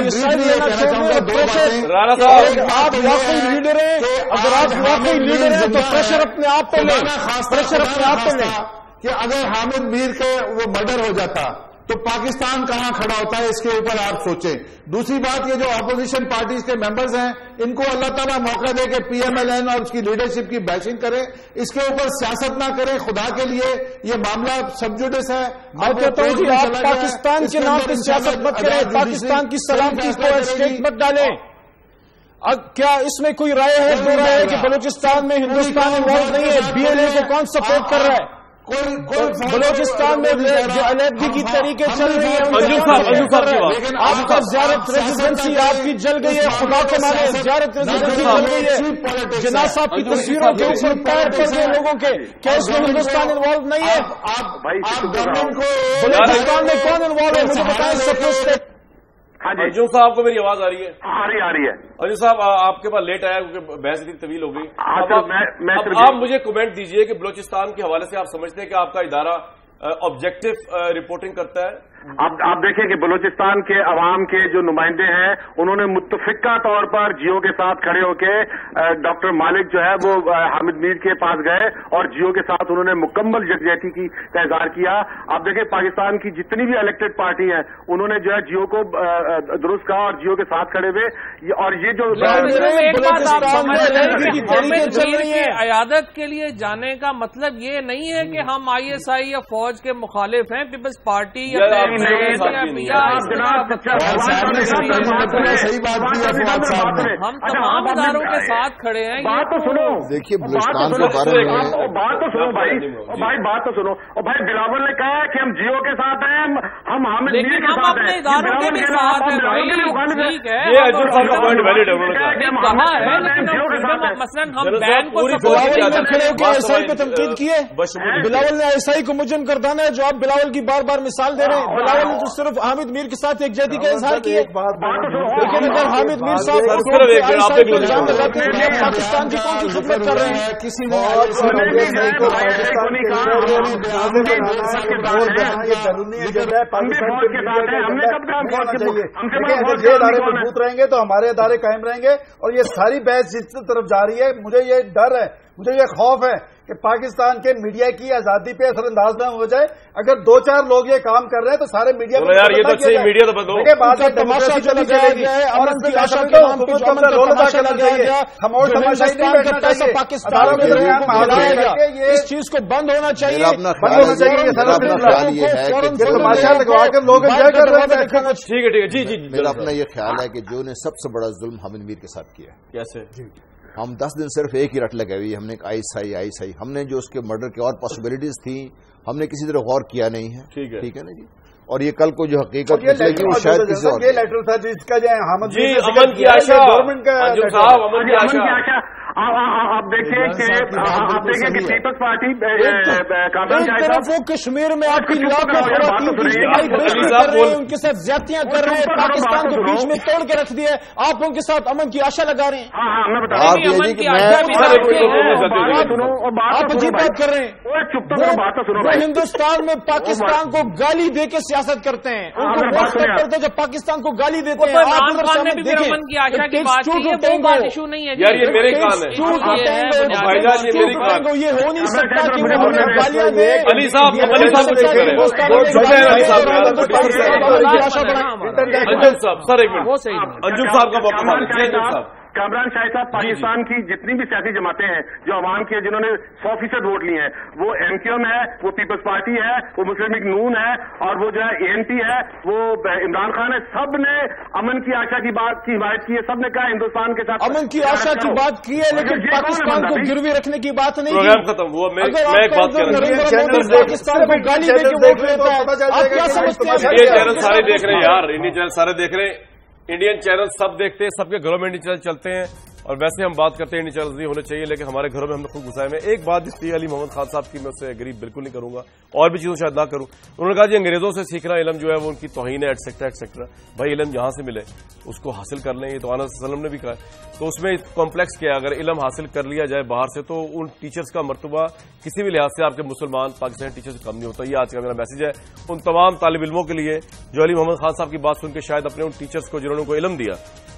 آپ واقعی لیڈر ہیں, اگر آپ واقعی لیڈر ہیں تو پریشر اپنے آپ پہ لیں, پریشر اپنے آپ پہ لیں. کہ اگر حامد میر کا وہ مرڈر ہو جاتا تو پاکستان کہاں کھڑا ہوتا ہے، اس کے اوپر آپ سوچیں. دوسری بات، یہ جو اپوزیشن پارٹیز کے ممبرز ہیں ان کو اللہ تعالیٰ موقع دے کہ پی ایم ایل این اور اس کی لیڈرشپ کی بیشنگ کریں، اس کے اوپر سیاست نہ کریں. خدا کے لیے یہ معاملہ سب جوڈس ہے. میں کہتا ہوں کہ آپ پاکستان کے نام پہ سیاست مت کریں، پاکستان کی سلامتی کو اسٹیک مت ڈالیں. کیا اس میں کوئی رائے ہے، دو رائے ہے کہ بلوچستان میں ہندوستان انوالو نہیں ہے؟ بی ایل اے کو کون سپورٹ کر رہا ہے؟ بلوچستان میں جو علیحدگی کی طریقے چل رہی ہیں، آپ کا زیارت ریزیڈنسی آپ کی جل گئی ہے، خدا کو مانے زیارت ریزیڈنسی جل گئی ہے. جناح صاحب کی تصویروں کے اوپر پیر پڑ گئے لوگوں کے، کیا اس میں ہندوستان انوالو نہیں ہے؟ بلوچستان میں کون انوالو ہے مجھے بتائیں. سپورٹ ارجن صاحب کو میری آواز آ رہی ہے؟ آ رہی ہے. ارجن صاحب آپ کے پاس لیٹ آیا کیونکہ بحث اتنی طویل ہو گئی. آپ مجھے کمنٹ دیجئے کہ بلوچستان کے حوالے سے آپ سمجھتے ہیں کہ آپ کا ادارہ آبجیکٹو رپورٹنگ کرتا ہے؟ آپ دیکھیں کہ بلوچستان کے عوام کے جو نمائندے ہیں انہوں نے متفقہ طور پر جیو کے ساتھ کھڑے ہو کے ڈاکٹر مالک جو ہے وہ حامد میر کے پاس گئے اور جیو کے ساتھ انہوں نے مکمل یکجہتی کی کا اظہار کیا. آپ دیکھیں پاکستان کی جتنی بھی الیکٹڈ پارٹی ہیں انہوں نے جو ہے جیو کو درست کہا اور جیو کے ساتھ کھڑے ہوئے. اور یہ جو عیادت کے لیے جانے کا مطلب یہ نہیں ہے کہ ہم آئی ایس آئی یا فوج کے مخالف ہیں. پیپلز پارٹی یا صحیح بات کی ہم تمام اداروں کے ساتھ کھڑے ہیں. بات تو سنو، دیکھیے بلوچستان کے بارے میں بات تو سنو بھائی بات تو سنو. اور بھائی بلاول نے کہا کہ ہم جیو کے ساتھ ہیں، ہم حامد میر کے ساتھ ہیں. اداروں کے بھی ساتھ ہیں بھائی، ٹھیک ہے. مثلاً ہم بین کو ایس آئی کو تنقید کی ہے. بلاول نے ایس آئی کو مجرم کردانا ہے جو آپ بلاول کی بار بار مثال دے رہے ہیں. بلاول نے تو صرف حامد میر کے ساتھ ایک جہتی کا اظہار کیا، لیکن اگر حامد میر صاحب پاکستان کی کون سی خدمت کر رہے ہیں؟ کسی نے یہ ادارے مضبوط رہیں گے تو ہمارے ادارے قائم رہیں گے. اور یہ ساری بحث جس طرف جا رہی ہے، مجھے یہ ڈر ہے، مجھے یہ خوف ہے کہ پاکستان کے میڈیا کی آزادی پہ اثر انداز نہ ہو جائے. اگر دو چار لوگ یہ کام کر رہے ہیں تو سارے میڈیا میڈیا تو بدلو تماشا چلا جائے گی. اور اس میں رول ادا کرنا چاہیے، خاموش تماشائی نہیں بیٹھنا چاہیے. اداروں کے درمیان اس چیز کو بند ہونا چاہیے. تماشا لگوا کر لوگ انجوائے کر رہے ہیں. ٹھیک ہے جی جی. میرا اپنا یہ خیال ہے کہ جو نے سب سے بڑا ظلم حامد میر کے ساتھ کیا. کیسے؟ ہم 10 دن صرف ایک ہی رٹ لگائی ہوئی. ہم نے آئی ایس آئی ہم نے جو اس کے مرڈر کی اور پاسبلٹیز تھیں ہم نے کسی طرح غور کیا نہیں ہے. ٹھیک ہے نا جی. اور یہ کل کو جو حقیقت نکلے گی وہ شاید کسی اور یہ لیٹر تھا جس کا جو حامد جی امن کی آشا گورنمنٹ کا امن کی آشا. آپ دیکھیں کہ پیپلز پارٹی وہ کشمیر میں آپ کی ان کے ساتھ زیادتیاں کر رہے ہیں، پاکستان کو بیچ میں توڑ کے رکھ دیا. آپ ان کے ساتھ امن کی آشا لگا رہے ہیں. آپ عجیب بات کر رہے ہیں. وہ ہندوستان میں پاکستان کو گالی دے کے سیاست کرتے ہیں، ان کو ووٹ کرتے ہیں جب پاکستان کو گالی دیتے ہیں. یار یہ میرے کان ہے، یہ ہو نہیں سکتا کہ وہ ہمیں گالیاں دے. علی صاحب انجم صاحب سر ایک منٹ، انجم صاحب کا موقع مانیں. انجم صاحب کامران شاہ صاحب پاکستان کی جتنی بھی سیاسی جماعتیں ہیں جو عوام کی جنہوں نے 100% ووٹ لیے ہیں، وہ ایم کیو ایم ہے، وہ پیپلز پارٹی ہے، وہ مسلم لیگ نون ہے، اور وہ جو ہے اے این پی ہے، وہ عمران خان ہے، سب نے امن کی آشا کی بات کی حمایت کی ہے. سب نے کہا ہندوستان کے ساتھ امن کی آشا کی بات کی ہے لیکن پاکستان کو گروی رکھنے کی بات نہیں. پروگرام ختم ہوا. میں ایک بات کر رہا ہوں، پاکستان کو گالی دے کے ووٹ لیتا ہے. آپ کیا سمجھتے ہیں؟ انڈین چینل سارے دیکھ رہے ہیں یار، انڈین چینل سارے دیکھ رہے ہیں، انڈین چینل سب دیکھتے ہیں، سب کے گھروں میں انڈین چینل چلتے ہیں. اور ویسے ہم بات کرتے ہیں انڈین چینل نہیں ہونے چاہیے، لیکن ہمارے گھروں میں ہم نے خود گھسائے میں. ایک بات جس کی علی محمد خان صاحب کی میں اس سے ایگری بالکل نہیں کروں گا، اور بھی چیزوں شاید نہ کروں. انہوں نے کہا جی انگریزوں سے سیکھنا علم جو ہے وہ ان کی توہین ہے ایٹسیکٹرا ایٹسیکٹرا. بھائی علم جہاں سے ملے اس کو حاصل کر لیں، یہ تو آنس صلی اللہ علیہ وسلم نے بھی کہا. تو اس میں کمپلیکس کیا، اگر علم حاصل کر لیا جائے باہر سے تو ان ٹیچرز کا مرتبہ کسی بھی لحاظ سے آپ کے مسلمان پاکستانی ٹیچر سے کم نہیں ہوتا. یہ آج کا میرا میسج ہے ان تمام طالب علموں کے لیے جو علی محمد خان صاحب کی بات سن کے شاید اپنے ان ٹیچرز کو جنہوں نے ان کو علم دیا